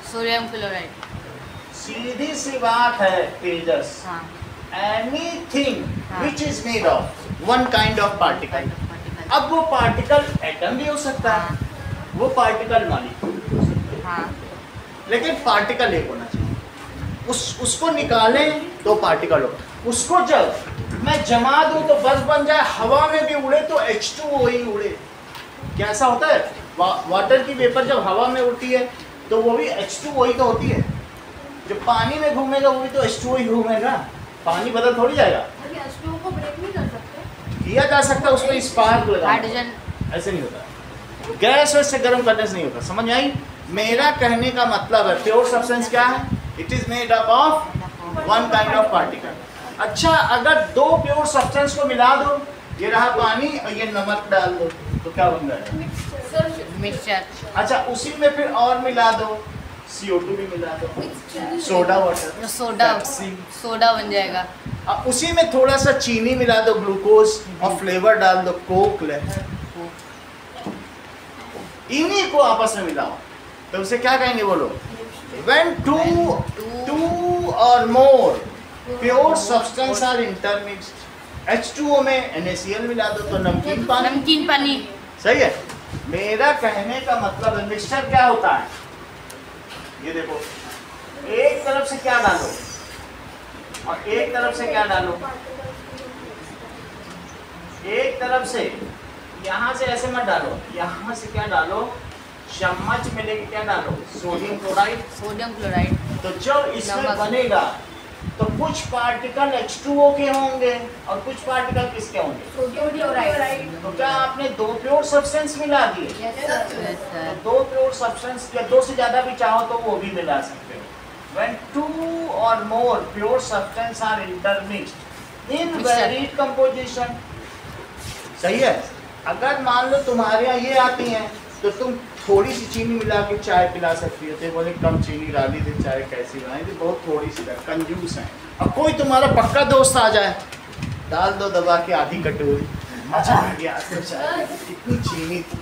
Sodium chloride. सीधी सी बात है तेजस, हाँ, एनीथिंग हाँ। Which is made of one kind of particle. अब वो पार्टिकल एटम भी हो सकता है, वो पार्टिकल मॉलिक्यूल भी हो सकता है, हाँ, लेकिन पार्टिकल एक होना चाहिए। उसको निकालें तो पार्टिकल हो, उसको जब मैं जमा दूं तो बस बन जाए, हवा में भी उड़े तो H2O ही उड़े। कैसा होता है? वाटर की वेपर जब हवा में उड़ती है तो वो भी H2O ही तो होती है। जब पानी में घूमेगा वो भी तो H2O ही घूमेगा, पानी बदल थोड़ी जाएगा। अरे H2O को ब्रेक नहीं कर सकते? किया जा सकता है, उसमें स्पार्क लगा, हाइड्रोजन। ऐसे नहीं होता। गैस वैसे गर्म करने से नहीं होता, समझ में आई? मेरा कहने का मतलब है प्योर सब्सटेंस क्या है? It is made up of one kind of particle. अच्छा, अगर दो प्योर सब्सटेंस को मिला दो, ये रहा पानी और ये नमक डाल दो, तो क्या बन जाएगा? मिक्सचर। अच्छा, उसी में फिर और मिला दो, CO2 भी मिला दो, soda water, soda, Pepsi. Soda बन जाएगा। अब उसी में थोड़ा सा चीनी मिला दो, ग्लूकोज, और फ्लेवर डाल दो, कोक, लहर। इन्हीं को आपस में मिलाओ तो उसे क्या कहेंगे बोलो? When two or more pure substance are intermixed, H2O में NaCl मिला दो तो नमकीन पानी। नमकीन पानी। सही है। मेरा कहने का मतलब है मिक्सचर क्या होता है? ये देखो, एक तरफ से क्या डालो और एक तरफ से क्या डालो। एक तरफ से यहाँ से ऐसे मत डालो, यहाँ से क्या डालो, चम्मच में लेके क्या डालो, सोडियम क्लोराइड। Sodium chloride. तो जब इसमें नमक। बनेगा तो कुछ पार्टिकल H2O के होंगे और कुछ पार्टिकल किसके होंगे? Sodium chloride. तो क्या आपने दो प्योर सब्सटेंस मिला दिए? यस तो सर। दो प्योर सब्सटेंस या दो से ज्यादा भी चाहो तो वो भी मिला सकते हो। When two or more pure substance are intermixed in Mixture. varied composition, सही है। अगर मान लो तुम्हारे यहाँ ये आती हैं तो तुम थोड़ी सी चीनी मिला के चाय पिला सकती हो, तो बोले कम चीनी डाली थी, चाय कैसी बनाई थी, बहुत थोड़ी सी, कंजूस है। अब कोई तुम्हारा पक्का दोस्त आ जाए, डाल दो दबा के आधी कटोरी, मजा आ गया, तो चाय इतनी चीनी थी,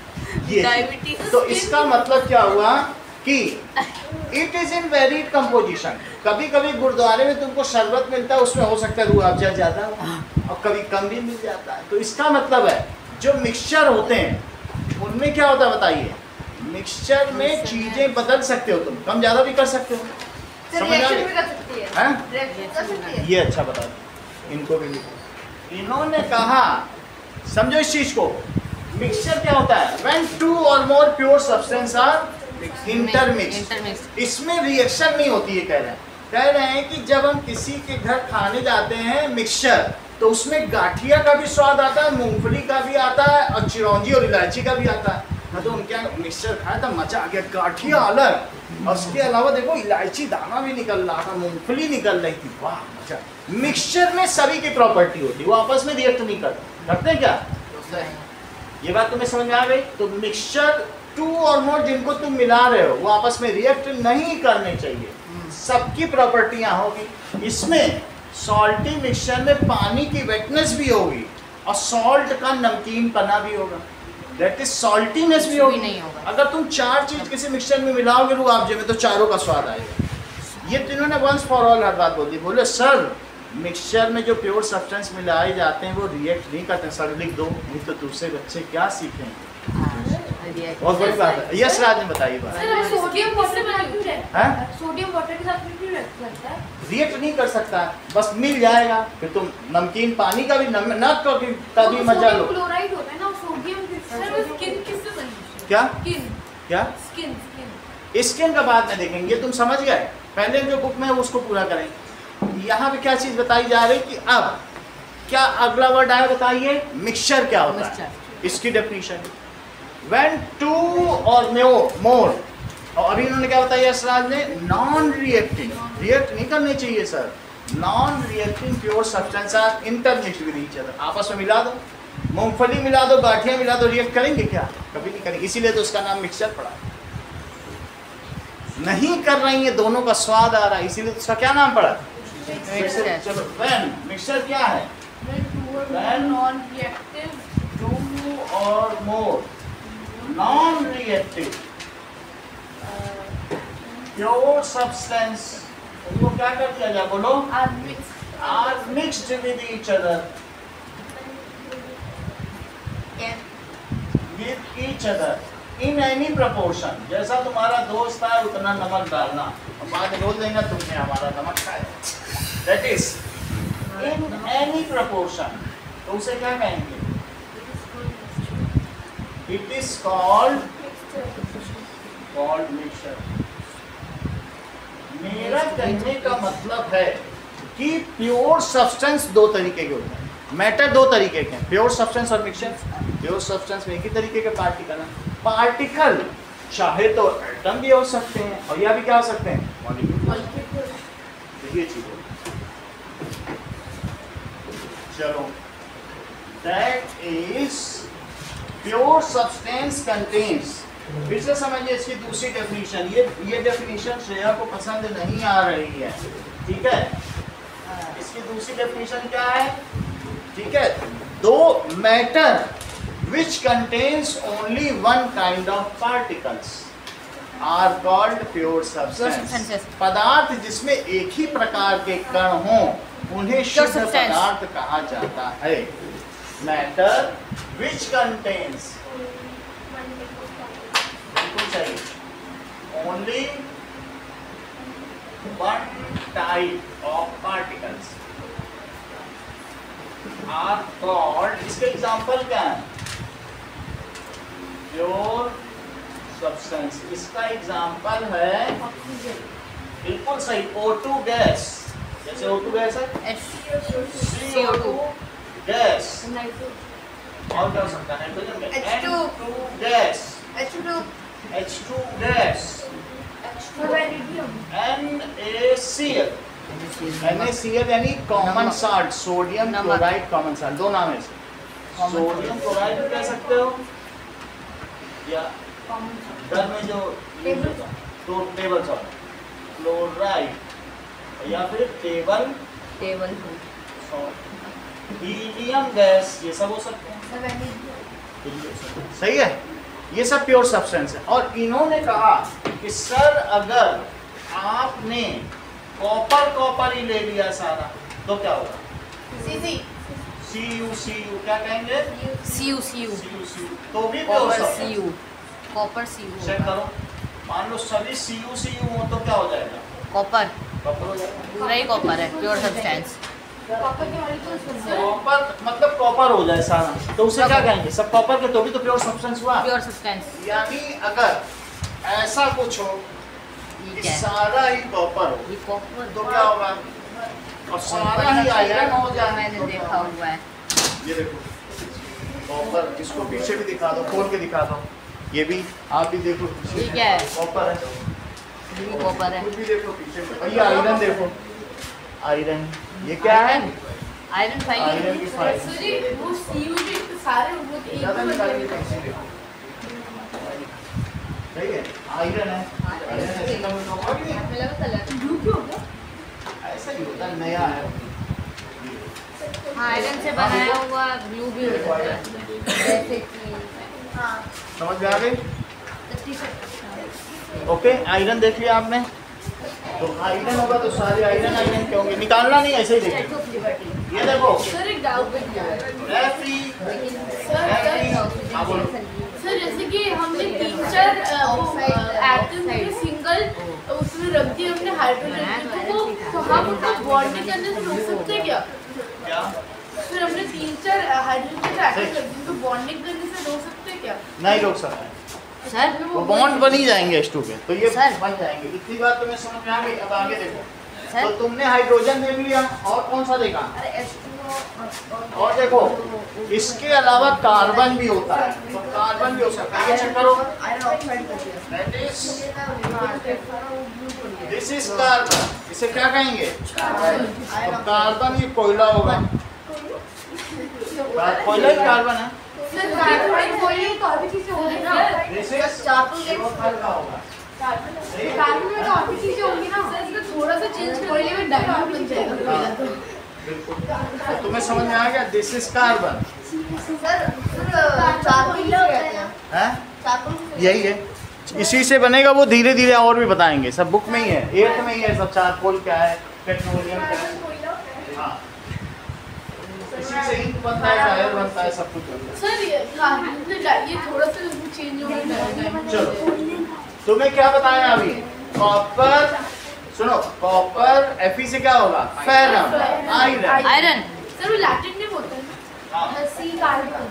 ये डायबिटीज। तो इसका मतलब क्या हुआ कि it is in varied composition. कभी कभी गुरुद्वारे में तुमको शरबत मिलता है, उसमें हो सकता है रूह अफ़ज़ा ज़्यादा हो और कभी कम भी मिल जाता है। तो इसका मतलब है जो मिक्सचर होते हैं उनमें क्या होता है बताइए? मिक्सचर में चीजें बदल सकते हो, तुम कम ज़्यादा भी कर सकते हो। समझ आ रिएक्शन गई? भी कर सकती है। हैं? रिएक्शन कर सकती है। ये अच्छा बता दो, इनको भी लिखो। इन्होंने कहा, समझो इस चीज को, मिक्सचर क्या होता है? When two or more pure substance are intermixed। Intermix. इसमें रिएक्शन नहीं होती है, कह रहे हैं कि जब हम किसी के घर खाने जाते हैं मिक्सचर, तो उसमें गाठिया का भी स्वाद आता है, मूंगफली का भी आता है और चिरौंजी और इलायची का भी आता है। मैं तो उनके यहाँ मिक्सचर खाया था, मजा आ गया। गाठिया अलग और उसके अलावा देखो इलायची दाना भी निकल रहा था, मूंगफली निकल रही थी, वाह मजा। मिक्सचर में सभी की प्रॉपर्टी होती है, वो आपस में रिएक्ट नहीं करते हैं क्या? ये बात तुम्हें समझ में आ गई? तो मिक्सचर टू और मोर जिनको तुम मिला रहे हो वो आपस में रिएक्ट नहीं करने चाहिए, सबकी प्रॉपर्टियां होगी। इसमें सॉल्टी मिक्सचर में पानी की वेटनेस भी होगी और सॉल्ट का नमकीन पना भी होगा, दैट इज सॉल्टीनेस भी होगी। नहीं होगा। अगर तुम चार चीज किसी मिक्सचर में मिलाओगे रूह अफ़ज़ा में तो चारों का स्वाद आएगा। ये तीनों ने वंस फॉर ऑल हर बात बोल दी। बोले सर मिक्सचर में जो प्योर सब्सटेंस मिलाए जाते हैं वो रिएक्ट नहीं करते। सर लिख दो, नहीं तो दूसरे बच्चे क्या सीखेंगे। बहुत बड़ी बात है। यस राज ने बताइए बात। सर सोडियम वाटर के साथ क्यों रहता हैं? है? सोडियम वाटर के साथ क्यों रहता है? रिएक्ट नहीं कर सकता है, बस मिल जाएगा। फिर तुम नमकीन पानी का भी नमक का भी मजा लो। सोडियम क्लोराइड होता है ना, सोडियम सर स्किन किससे बनी है? क्या स्किन क्या स्किन स्किन स्किन का बाद में देखेंगे, तुम समझ गए। पहले जो बुक में है उसको पूरा करेंगे। यहाँ पे क्या चीज बताई जा रही कि अब क्या अगला वर्ड आया बताइए, मिक्सचर क्या होता है, इसकी definition. When two or more, और अभी इन्होंने क्या बताया असराज ने, नॉन रिएक्टिंग, रिएक्ट नहीं करने चाहिए sir, non reacting pure substance are intermixed with each other. आपस में मिला दो, मूंगफली मिला दो, गाठियाँ मिला दो, रिएक्ट करेंगे क्या? कभी नहीं करेंगे। इसीलिए तो उसका नाम मिक्सचर पड़ा है। नहीं कर रही है, दोनों का स्वाद आ रहा है, इसीलिए उसका क्या नाम पड़ा? मिक्सचर। चलो मिक्सचर क्या है? Then non-reactive. 2 or more non-reactive pure substance, उनको क्या कर दिया जाए बोलो? Are mixed. Are mixed with each other. With each other in any proportion. जैसा तुम्हारा दोस्त है उतना नमक डालना, बाद में बोल देंगे तुमने हमारा नमक खाया. That is in any proportion. तो उसे क्या कहेंगे? It is called mixture. मेरा कहने का मतलब है कि प्योर सब्सटेंस दो तरीके के होते हैं, मैटर दो तरीके के हैं, प्योर सब्सटेंस और मिक्सचर. प्योर सब्सटेंस में एक ही तरीके के पार्टिकल हैं. पार्टिकल चाहे तो एटम भी हो सकते हैं और या भी क्या हो सकते हैं, मॉलिक्यूल. ये चीज है. चलो, that is pure substance contains. फिर से समझिए इसकी दूसरी डेफिनेशन. ये डेफिनेशन श्रेया को पसंद नहीं आ रही है, ठीक है. इसकी दूसरी डेफिनेशन क्या है? ठीक है, दो matter which contains only one kind of particles are called pure substance. पदार्थ जिसमें एक ही प्रकार के कण हों उन्हें शुद्ध पदार्थ कहा जाता है. Matter which contains only one type of particles are called. इसके एग्जाम्पल क्या है? Pure substance. इसका एग्जाम्पल है बिल्कुल सही, O2 गैस. जैसे O2 गैस है, CO2 गैस, और क्या हो सकता है? Nitrogen gas, N2 gas, H2 gas, NaCl. NaCl यानी common salt, sodium chloride common salt. दो नाम है इसके. सोडियम क्लोराइड भी कह सकते हो या घर में जो तो टेबल सॉल्ट क्लोराइड या फिर टेबल सॉल्ट. हीलियम गैस, ये सब हो सकते हैं. सही है, ये सब प्योर सब्सटेंस है. और इन्होंने कहा कि सर अगर आपने कॉपर ही ले लिया सारा तो क्या होगा? Cu क्या कहेंगे? Cu. तो भी pure copper substance. Cu. Copper Cu. Check करो, मान लो सभी Cu हो तो क्या हो जाएगा? कॉपर. कॉपर हो जाएगा. पूरा ही कॉपर है, प्योर सब्सटेंस. कॉपर मतलब कॉपर हो जाए सारा तो उसे क्या कहेंगे? सब कॉपर के तो भी तो प्योर सब्सटेंस हुआ. Pure substance. यानी अगर ऐसा कुछ हो कि सारा ही कॉपर हो ये कॉपर तो क्या होगा? और सारा ही आयरन हो जाए. मैंने देखा हुआ है. ये देखो कॉपर, इसको पीछे भी दिखा दो, खोल के दिखा दो. ये भी आप भी देखो, ये क्या है? कॉपर है. ये भी कॉपर है. खुद भी देखो पीछे. और ये आयरन देखो, आयरन. ये क्या है? Iron file. आयरन की फाइल. वो CU भी सारे वो एक ज़्यादा ही निकालिए मतलब कहीं से देखो. सही है, आयरन है. आयरन ऐसे कम होगा कि नहीं? ब्लू क्यों हो गया? ऐसा ही होता है, नया है. आयरन से बनाया हुआ ब्लू भी हो जाता है. जैसे कि समझ में आ गई? ओके, आयरन देख लिया आपने. तो आयरन होगा तो सारे आयरन क्यों होंगे? निकालना नहीं, ऐसे ही देखिए. ये देखो सर एक डाउट है हाँ बोलो. सर, जैसे कि हमने 3-4 एटम में सिंगल उसमें रख दिए हमने हाइड्रोजन तो हम उनको बॉन्डिंग करने से रोक सकते हैं क्या? क्या? फिर हमने 3-4 हाइड्रोजन के एटम रख दिए तो बॉन्डिंग करने से रोक सकते हैं क्या? नहीं रोक सकते. सर वो बॉन्ड बन ही जाएंगे H2 के, तो ये सर। बन जाएंगे. इतनी बात तुम्हें समझ में आ गई. अब आगे देखो. सर तो तुमने हाइड्रोजन देख लिया और कौन सा देखा? और देखो इसके अलावा कार्बन भी होता है, तो कार्बन भी हो सकता है. ये चेक करो. This is carbon. इसे क्या कहेंगे? तो कार्बन ये कोयला होगा. कोयला ही कार्बन है. सर कार्बन कोई काफी चीजें होंगी ना. दिस इज CO5 का होगा. कार्बन में काफी चीजें होंगी ना. सर इसको थोड़ा सा चेंज कर कोयले में डायमंड बन जाएगा कोयला तो. बिल्कुल। तो तुम्हें समझ में आ गया, this is carbon sir charcoal किसे कहते हैं? है, चारकोल किसे यही है, इसी से बनेगा। वो धीरे धीरे और भी बताएंगे, सब बुक में ही है, 8th में ही है सब, चारकोल क्या है, पेट्रोलियम क्या है। हाँ, इसी से इंक बनता है, टायर बनता है, सब कुछ बनता सर ये थोड़ा सा चेंज हो गया है। चलो, तुम्हें क्या बताया अभी, कॉपर, सुनो, कॉपर Fe से क्या होगा, फेरम, आयरन। आयरन। सर वो लैटिन में बोलते हैं ना। हाँ, सी कार्बन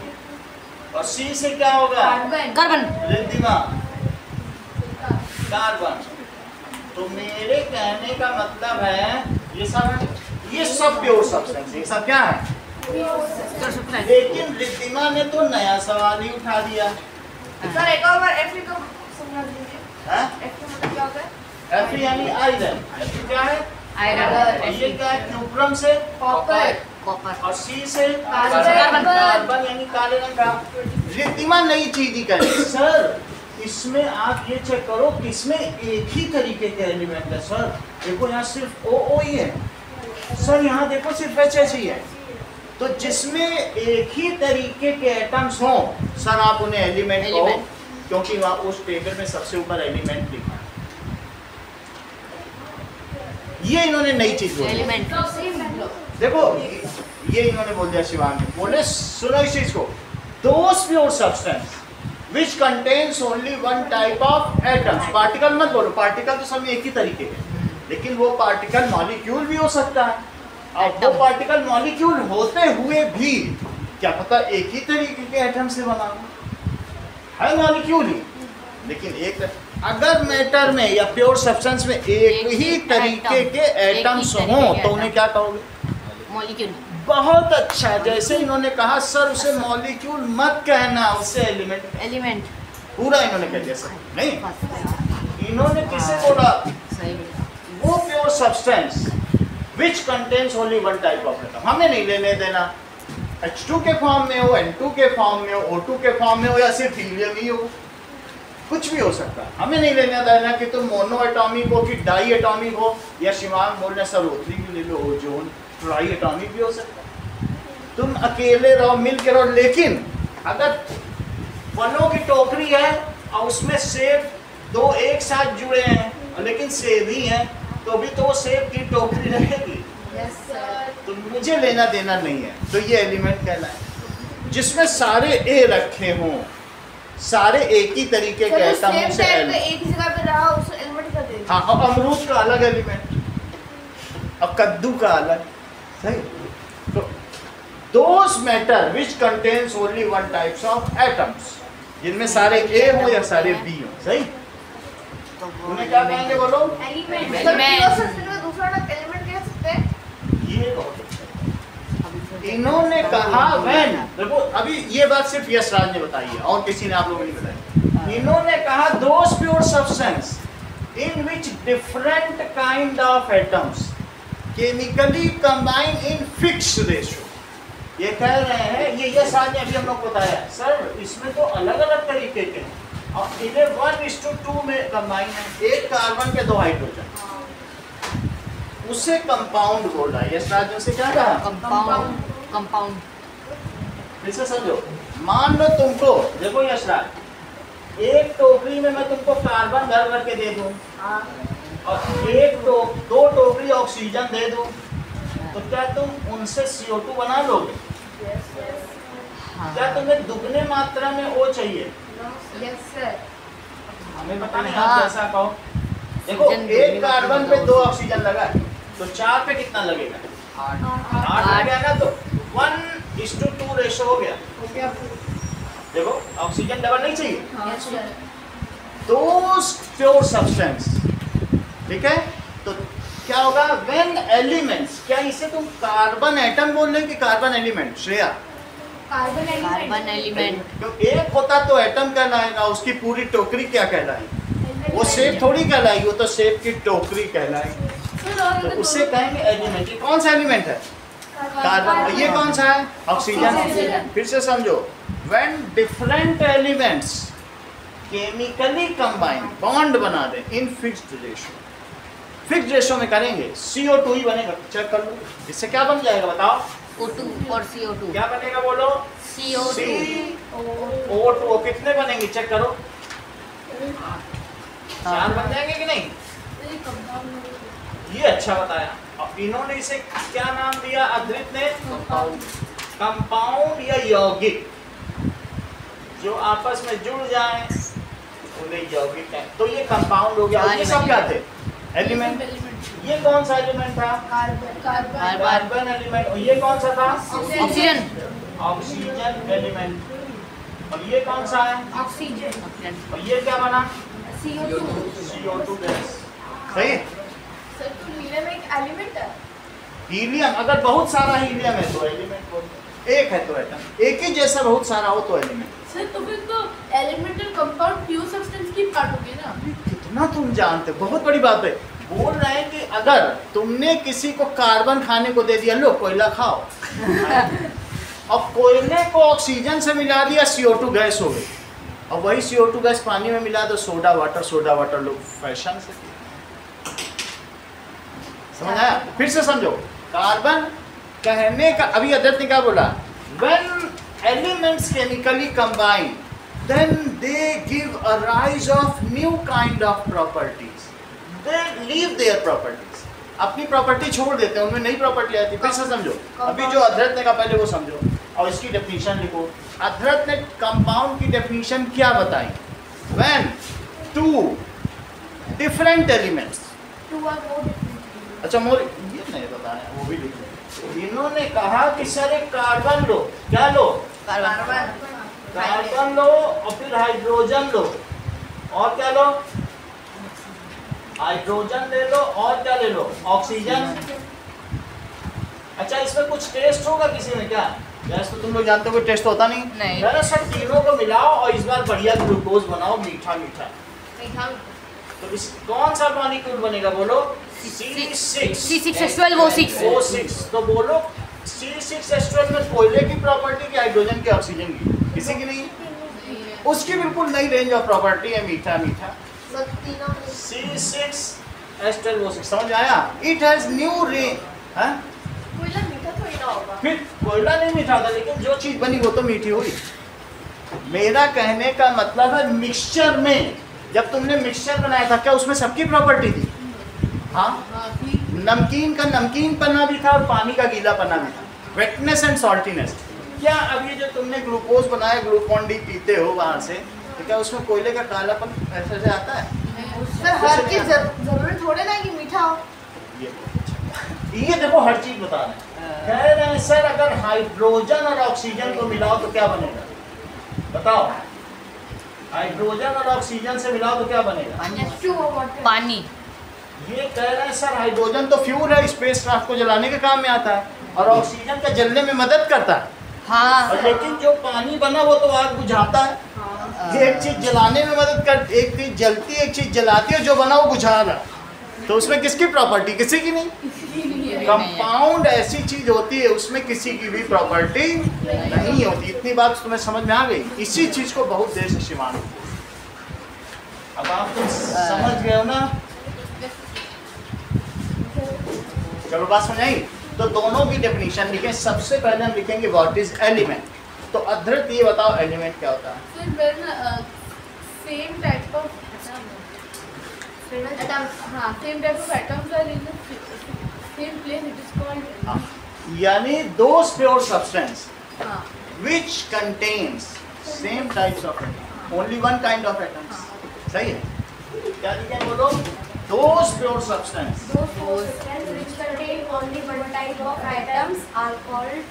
और C से क्या होगा, कार्बन। रिद्धिमा, कार्बन। तो मेरे कहने का मतलब है ये सब प्योर सब्सटेंस, ये सब क्या है। लेकिन रिद्धिमा ने तो नया सवाल ही उठा दिया। सर एक और बार Fe को समझा दीजिए। हैं? Fe मतलब क्या होता है? Fe यानी आयरन, Fe क्या है, आयरन। और ये क्या है, क्यूप्रम से कॉपर। कॉपर। और C से कार्बन। कार्बन यानी काले रंग का। रिद्धिमा नई चीज ही करे सर, इसमें आप ये चेक करो कि इसमें एक ही तरीके के एलिमेंट है सर। देखो यहाँ सिर्फ O ही है सर, यहाँ देखो सिर्फ H ही है। तो जिसमें एक ही तरीके के एटम्स हों सर, आप उन्हें एलिमेंट कहो, क्योंकि वहाँ उस टेबल में सबसे ऊपर एलिमेंट लिखा है। ये इन्होंने नई चीज बोली। एलिमेंट। देखो ये इन्होंने बोल दिया, शिवांग बोले, सुनो इस चीज को, those pure substance which contains only one type of atoms, particle मत बोलो, पार्टिकल तो सब एक ही तरीके के, लेकिन वो पार्टिकल मॉलिक्यूल भी हो सकता है। अब वो पार्टिकल मॉलिक्यूल होते हुए भी क्या पता एक ही तरीके के एटम से बना हो, है मॉलिक्यूल ही, लेकिन एक, अगर मैटर में या प्योर सब्सटेंस में एक ही तरीके के एटम्स हों तो उन्हें क्या कहोगे, मॉलिक्यूल। बहुत अच्छा, जैसे इन्होंने कहा सर उसे मॉलिक्यूल मत कहना, उसे एलिमेंट, एलिमेंट। पूरा इन्होंने कह दिया सर। नहीं, इन्होंने किसे बोला, सही। वो pure substance which contains only one type of atom. हमें नहीं लेने देना H2 के फॉर्म में हो, N2 के फॉर्म में हो, O2 के फॉर्म में हो, या सिर्फ हीलियम ही हो, कुछ भी हो सकता है। हमें नहीं लेना देना कि तुम मोनो एटॉमिक हो कि डाई एटॉमिक हो, या शिवांग बोल रहे सर O3 भी ले लो, ओजोन ट्राई एटॉमिक भी हो सकता है। तुम अकेले रहो, मिल के रहो, लेकिन अगर फलों की टोकरी है और उसमें सेब दो एक साथ जुड़े हैं लेकिन सेब ही हैं, तो भी तो वो सेब की टोकरी रहेगी। Yes sir. तो मुझे लेना देना नहीं है, तो ये एलिमेंट कहलाए। जिसमें सारे ए रखे हों, सारे एक ही तरीके के एटमों से एक ही जगह पे रहा, उसे एलिमेंट कर देंगे। हाँ, और अमरूद का अलग एलिमेंट और कद्दू का अलग, सही। तो those matter which contains only one types of atoms, जिनमें सारे ए हो या सारे बी हो, सही। उन्हें क्या कहेंगे बोलो, एलिमेंट। सर प्योर सब्सटेंस में दूसरा एलिमेंट कह सकते हैं। ये बहुत अच्छा। इन्होंने कहा व्हेन, देखो अभी ये बात सिर्फ यश राज ने बताई है और किसी ने आप लोगों ने बताई। इन्होंने कहा those pure substance in which different kind of atoms chemically combine in fixed ratio. ये कह रहे हैं, ये यश राज ने अभी हम लोग को बताया सर, इसमें तो अलग अलग तरीके के हैं और इन्हें 1:2 में कंबाइन है, एक कार्बन के 2 हाइड्रोजन, उसे कंपाउंड बोला। यश राज से क्या कहा, कंपाउंड। कंपाउंड। इसे समझो, मान लो तुमको, देखो यश राज, एक टोकरी में मैं तुमको कार्बन भर भर के दे दूं और दो टोकरी ऑक्सीजन दे दूं, तो क्या तुम उनसे CO2 बना लोगे? क्या तुम्हें दुगने मात्रा में O चाहिए? Yes sir. हमें पता नहीं, आप जैसा कहो। देखो एक कार्बन पे 2 ऑक्सीजन लगा है, तो 4 पे कितना लगेगा, 8 आ गया ना, तो 1:2 रेशो हो गया। देखो ऑक्सीजन डबल नहीं चाहिए। Yes sir. Those pure substance, ठीक है। तो क्या होगा, व्हेन एलिमेंट्स, क्या इसे तुम कार्बन एटम बोल रहे कि carbon element, Shreya? Carbon carbon element. तो एक होता तो एटम कहलाएगा, उसकी पूरी टोकरी क्या कहलाएगी, वो सेब थोड़ी कहलाएगी, वो तो सेब की टोकरी कहलाएगी। तो उसे कहेंगे एलिमेंट। ये कौन सा एलिमेंट है, कार्बन। ये कौन सा है, ऑक्सीजन। फिर से समझो, when different elements chemically combine, bond बना दे इन फिक्स्ड रेशियो, फिक्स रेशो में करेंगे CO2 ही बनेगा। चेक कर लो इससे क्या बन जाएगा बताओ। O2 और CO2। क्या बनेगा बोलो। CO2। CO2 कितने बनेंगे चेक करो। 4 बन जाएंगे कि नहीं। ये अच्छा बताया। अब इन्होंने इसे क्या नाम दिया अद्रित ने। कंपाउंड या यौगिक जो आपस में जुड़ जाए उन्हें यौगिक है। तो ये कंपाउंड हो गया। ये सब क्या थे एलिमेंट। ये कौन सा एलिमेंट था कार्बन एलिमेंट। और ये कौन सा था ऑक्सीजन। Oxygen element. और ये कौन सा है ऑक्सीजन। और ये क्या बना CO2 गैस। सही है। सर तो हीलियम एक एलिमेंट है। हीलियम अगर बहुत सारा हीलियम है तो एलिमेंट बोलते। एक है तो एटम। एक ही जैसा बहुत सारा हो तो एलिमेंट। सर तो फिर तो एलिमेंटल कंपाउंड प्योर सब्सटेंस की पार्ट होगी ना। कितना तुम जानते हो बहुत बड़ी बात है। बोल रहे हैं कि अगर तुमने किसी को कार्बन खाने को दे दिया लो कोयला खाओ और कोयले को ऑक्सीजन से मिला दिया CO2 गैस हो गई। और वही CO2 गैस पानी में मिला दो सोडा वाटर लोग फैशन से समझ आया। फिर से समझो कार्बन कहने का अभी अदर्थ ने क्या बोला when elements chemically combine then they give a rise of new kind of properties. They leave their properties. अपनी प्रॉपर्टी छोड़ देते हैं उनमें नई प्रॉपर्टी आती है। फिर से समझो अभी जो अदरत ने कहा पहले वो समझो और इसकी डेफिनेशन लिखो। अदरत ने कंपाउंड की डेफिनेशन क्या बताई। When two different elements अच्छा मोर ये नहीं बताया वो भी लिखो। इन्होंने कहा कि सर एक कार्बन लो क्या लो कार्बन लो और फिर हाइड्रोजन लो और क्या लो हाइड्रोजन ले लो और क्या ले लो ऑक्सीजन। अच्छा इसमें कुछ टेस्ट होगा किसी में क्या गैस तो तुम लोग जानते हो कोई टेस्ट होता नहीं। सर तीनों को मिलाओ और इस बार बढ़िया ग्लूकोज बनाओ मीठा मीठा। तो इस कौन सा मॉलिक्यूल बनेगा बोलो C6H12O6। तो बोलो C6H12 में कोयले की प्रॉपर्टी की हाइड्रोजन की ऑक्सीजन की किसी की नहीं। उसकी बिल्कुल नई रेंज ऑफ प्रॉपर्टी है मीठा मीठा। C6H12O6 समझ आया। It has new range. कोयला मीठा थोड़ी ना होगा। फिर कोयला नहीं मीठा था लेकिन जो चीज बनी वो तो मीठी हुई। मेरा कहने का मतलब है मिक्सचर में जब तुमने मिक्सचर बनाया था क्या उसमें सबकी प्रॉपर्टी थी। हाँ नमकीन का नमकीन पन्ना भी था और पानी का गीला पन्ना भी था वेटनेस एंड सॉल्टीनेस। क्या अब ये जो तुमने ग्लूकोज बनाया ग्लूकॉन डी पीते हो बाहर से तो क्या उसमें कोयले का कालापन ऐसे से आता है। सर हर चीज जरूरी थोड़े ना कि मीठा हो। ये देखो हर चीज बता रहे हैं। कह रहे हैं सर अगर हाइड्रोजन और ऑक्सीजन को मिलाओ तो क्या बनेगा बताओ। हाइड्रोजन और ऑक्सीजन से मिलाओ तो क्या बनेगा पानी। ये कह रहे हैं सर हाइड्रोजन तो फ्यूल है स्पेस क्राफ्ट को जलाने के काम में आता है और ऑक्सीजन का जलने में मदद करता है। हाँ और लेकिन जो पानी बना वो तो आग बुझाता है। एक चीज जलाने में मदद कर एक चीज जलती है एक चीज जलाती है जो बना वो बुझा रहा। तो उसमें किसकी प्रॉपर्टी किसी की नहीं। कंपाउंड ऐसी चीज होती है उसमें किसी की भी प्रॉपर्टी नहीं होती। इतनी बात तुम्हें समझ में आ गई। इसी चीज को बहुत देर से शिवान अब आप तो समझ गए हो ना। चलो बात समझाई। तो दोनों की डेफिनेशन लिखें। सबसे पहले हम लिखेंगे व्हाट इज एलिमेंट। तो अदृत ये बताओ एलिमेंट क्या होता है। Same type of atoms same type of atoms are in the same place it is called यानी those pure substance which contains same types of atoms only one kind of atoms। सही है क्या लिखें बोलो। those pure substance which contain only one type of atoms are called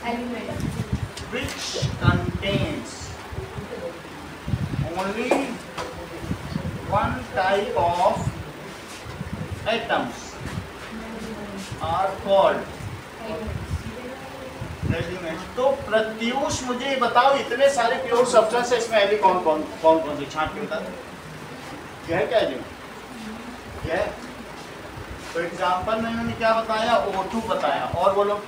elements। which contains only one type of atoms are called elements। तो प्रत्यूष मुझे ये बताओ इतने सारे प्योर सब्सटेंस है इसमें एली कौन कौन से छांट के बता दो। यह है क्या जो यह तो एग्जांपल में मैंने क्या बताया O2 बताया और बोलो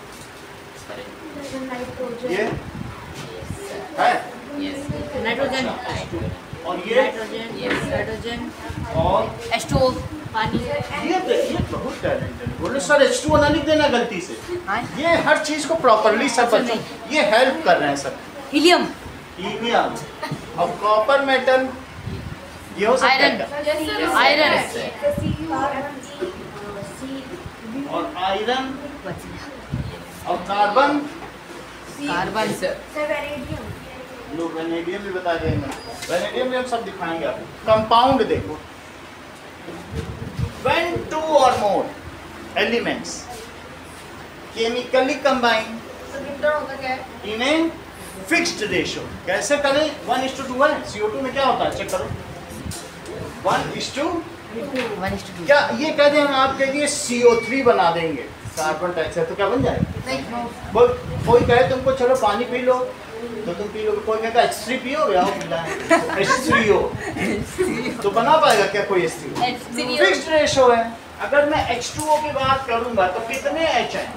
ये है नाइट्रोजन। और ये हाइड्रोजन और H2O पानी। ये देखिए बहुत टैलेंटेड। बोले सर H2O ना लिख देना गलती से। हाँ? ये हर चीज को प्रॉपरली सब बच्चों ये हेल्प कर रहे हैं सब। हीलियम हीलियम और कॉपर मेटल ये हो सकता आयरन है आयरन और आयरन और कार्बन कार्बन लो वेनेडियम भी बता देंगे। वेनेडियम भी हम सब दिखाएंगे आपको। कंपाउंड देखो when two or more elements chemically combine in a fixed ratio। कैसे करें? 1:2 है। CO2 में क्या होता है चेक करो 1:2। क्या ये कह दें हम आपके लिए CO3 बना देंगे कार्बन डाइऑक्साइड तो क्या बन जाएगा? कोई कहे तुमको चलो पानी पी लो तो तुम पी लो। कोई कहता है H3 पियोगे आओ पिला H3O तो बना पाएगा क्या कोई H3O? फिक्स्ड रेशो है। अगर मैं H2O की बात करूंगा तो कितने H हैं?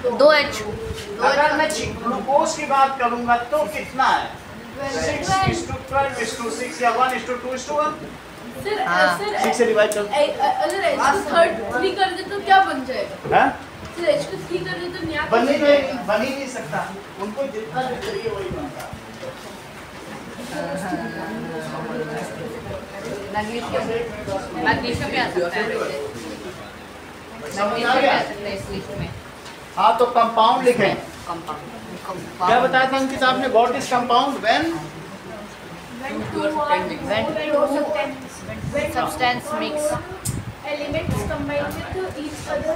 2H। अगर मैं ग्लूकोज की बात करूंगा तो कितना है? 6:12:6 या 1:2:1। सर 6 से डिवाइड कर अगर H3 कर दे तो क्या बन जाएगा? हैं? सर H3 कर दे तो न्याय बन ही नहीं सकता। उनको जितना भी चाहिए वही बनता। मैग्नीशियम भी आ सकता है। समझ आ गया? इस लिस्ट में हाँ तो कंपाउंड लिखें। कंपाउंड क्या बताया था उनकी साहब ने? What is compound? When substance mix elements combined with each other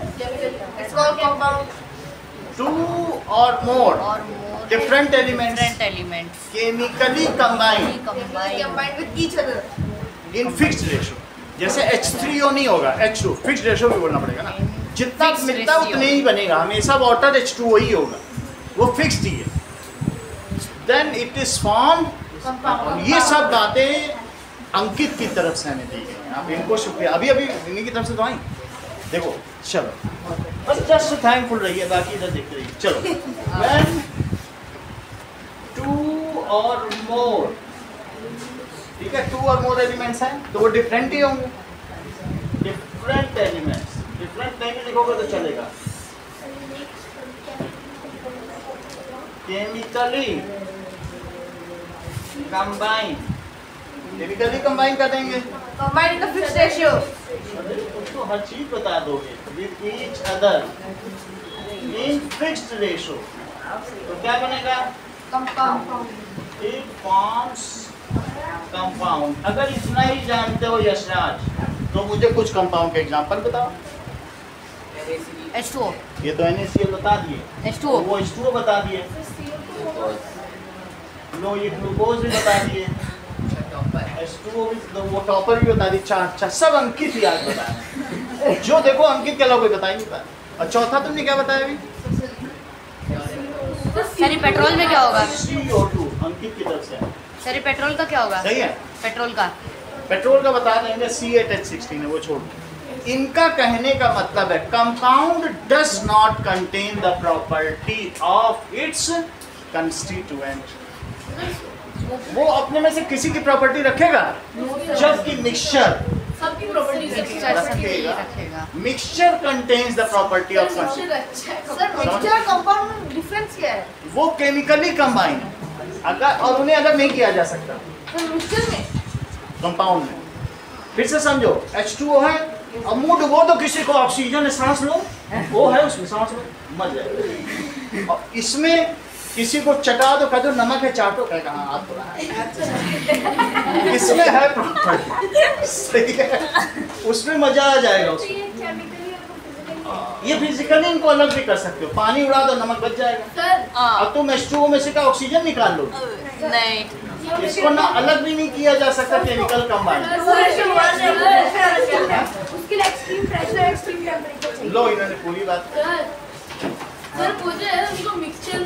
It's called compound. two or more or more different elements different elements chemically combined Combined with each other. in fixed ratio। जैसे H3O नहीं होगा H2 फिक्स्ड रेशो भी बोलना पड़ेगा ना। जितना Fixed मिलता ratio। उतने ही बनेगा हमेशा। वाटर H2O ही होगा वो फिक्स्ड ही है। Then it is formed. ये सब बातें अंकित की तरफ से हमें दी गई। आप इनको शुक्रिया अभी इन्हीं की तरफ से तो आई। देखो चलो बस जस्ट थैंकफुल रहिए बाकी इधर देख रहिए। चलो व्हेन टू और मोर ठीक है 2 और मोर एलिमेंट्स हैं तो वो डिफरेंट ही होंगे। डिफरेंट एलिमेंट्स डिफरेंट नहीं भी लिखोगे तो चलेगा। केमिकली कंबाइन कर देंगे। Combined in the fixed ratio. तो हर चीज बता दोगे with each other in fixed ratio तो क्या बनेगा? Compound. It forms compound. अगर इतना ही जानते हो यशराज तो मुझे कुछ कंपाउंड के एग्जांपल बताओ। H2O ये तो NaCl बता दिए। H2O वो H2O बता दिए। लो ये ग्लूकोज भी बता दिए। H2O भी तो वो टॉपर भी बता दी। चार सब अंकित ही आज बताया। जो देखो अंकित के अलावा कोई बता ही नहीं पाया। और चौथा तुमने क्या बताया अभी? सर पेट्रोल में क्या होगा? CO2 अंकित की तरफ से। सर पेट्रोल का क्या होगा? सही है। पेट्रोल का पेट्रोल का बता देंगे C8H16 है वो छोड़। इनका कहने का मतलब है compound does not contain the property of its constituent. वो अपने में से किसी की प्रॉपर्टी रखेगा जबकि मिक्सचर सबकी प्रॉपर्टी रखेगा। Mixture contains the property of constituent. अच्छा है। Sir, mixture और compound में difference क्या है? वो केमिकली कंबाइन अगर और उन्हें अलग नहीं किया जा सकता Sir, mixture में कंपाउंड में। फिर से समझो H2O है अब मुंह डुबो तो किसी को ऑक्सीजन है सांस लो वो है उसमें सांस लो मर जाए। और इसमें किसी को चटा दो कह दो नमक है चाटो कह कहा हाथ धोना। इसमें है प्रॉपर्टी सही है उसमें मजा आ जाएगा उसमें। ये फिजिकली इनको अलग भी कर सकते हो। पानी उड़ा दो नमक बच जाएगा। सर अब तुम H2O में से क्या ऑक्सीजन निकाल लो। नहीं इसको ना अलग भी नहीं किया जा सकता केमिकल कंबाइन। उसके लिए extreme pressure, extreme temperature चाहिए. लो इन्होंने पूरी बात सर मुझे उनको मिक्सचर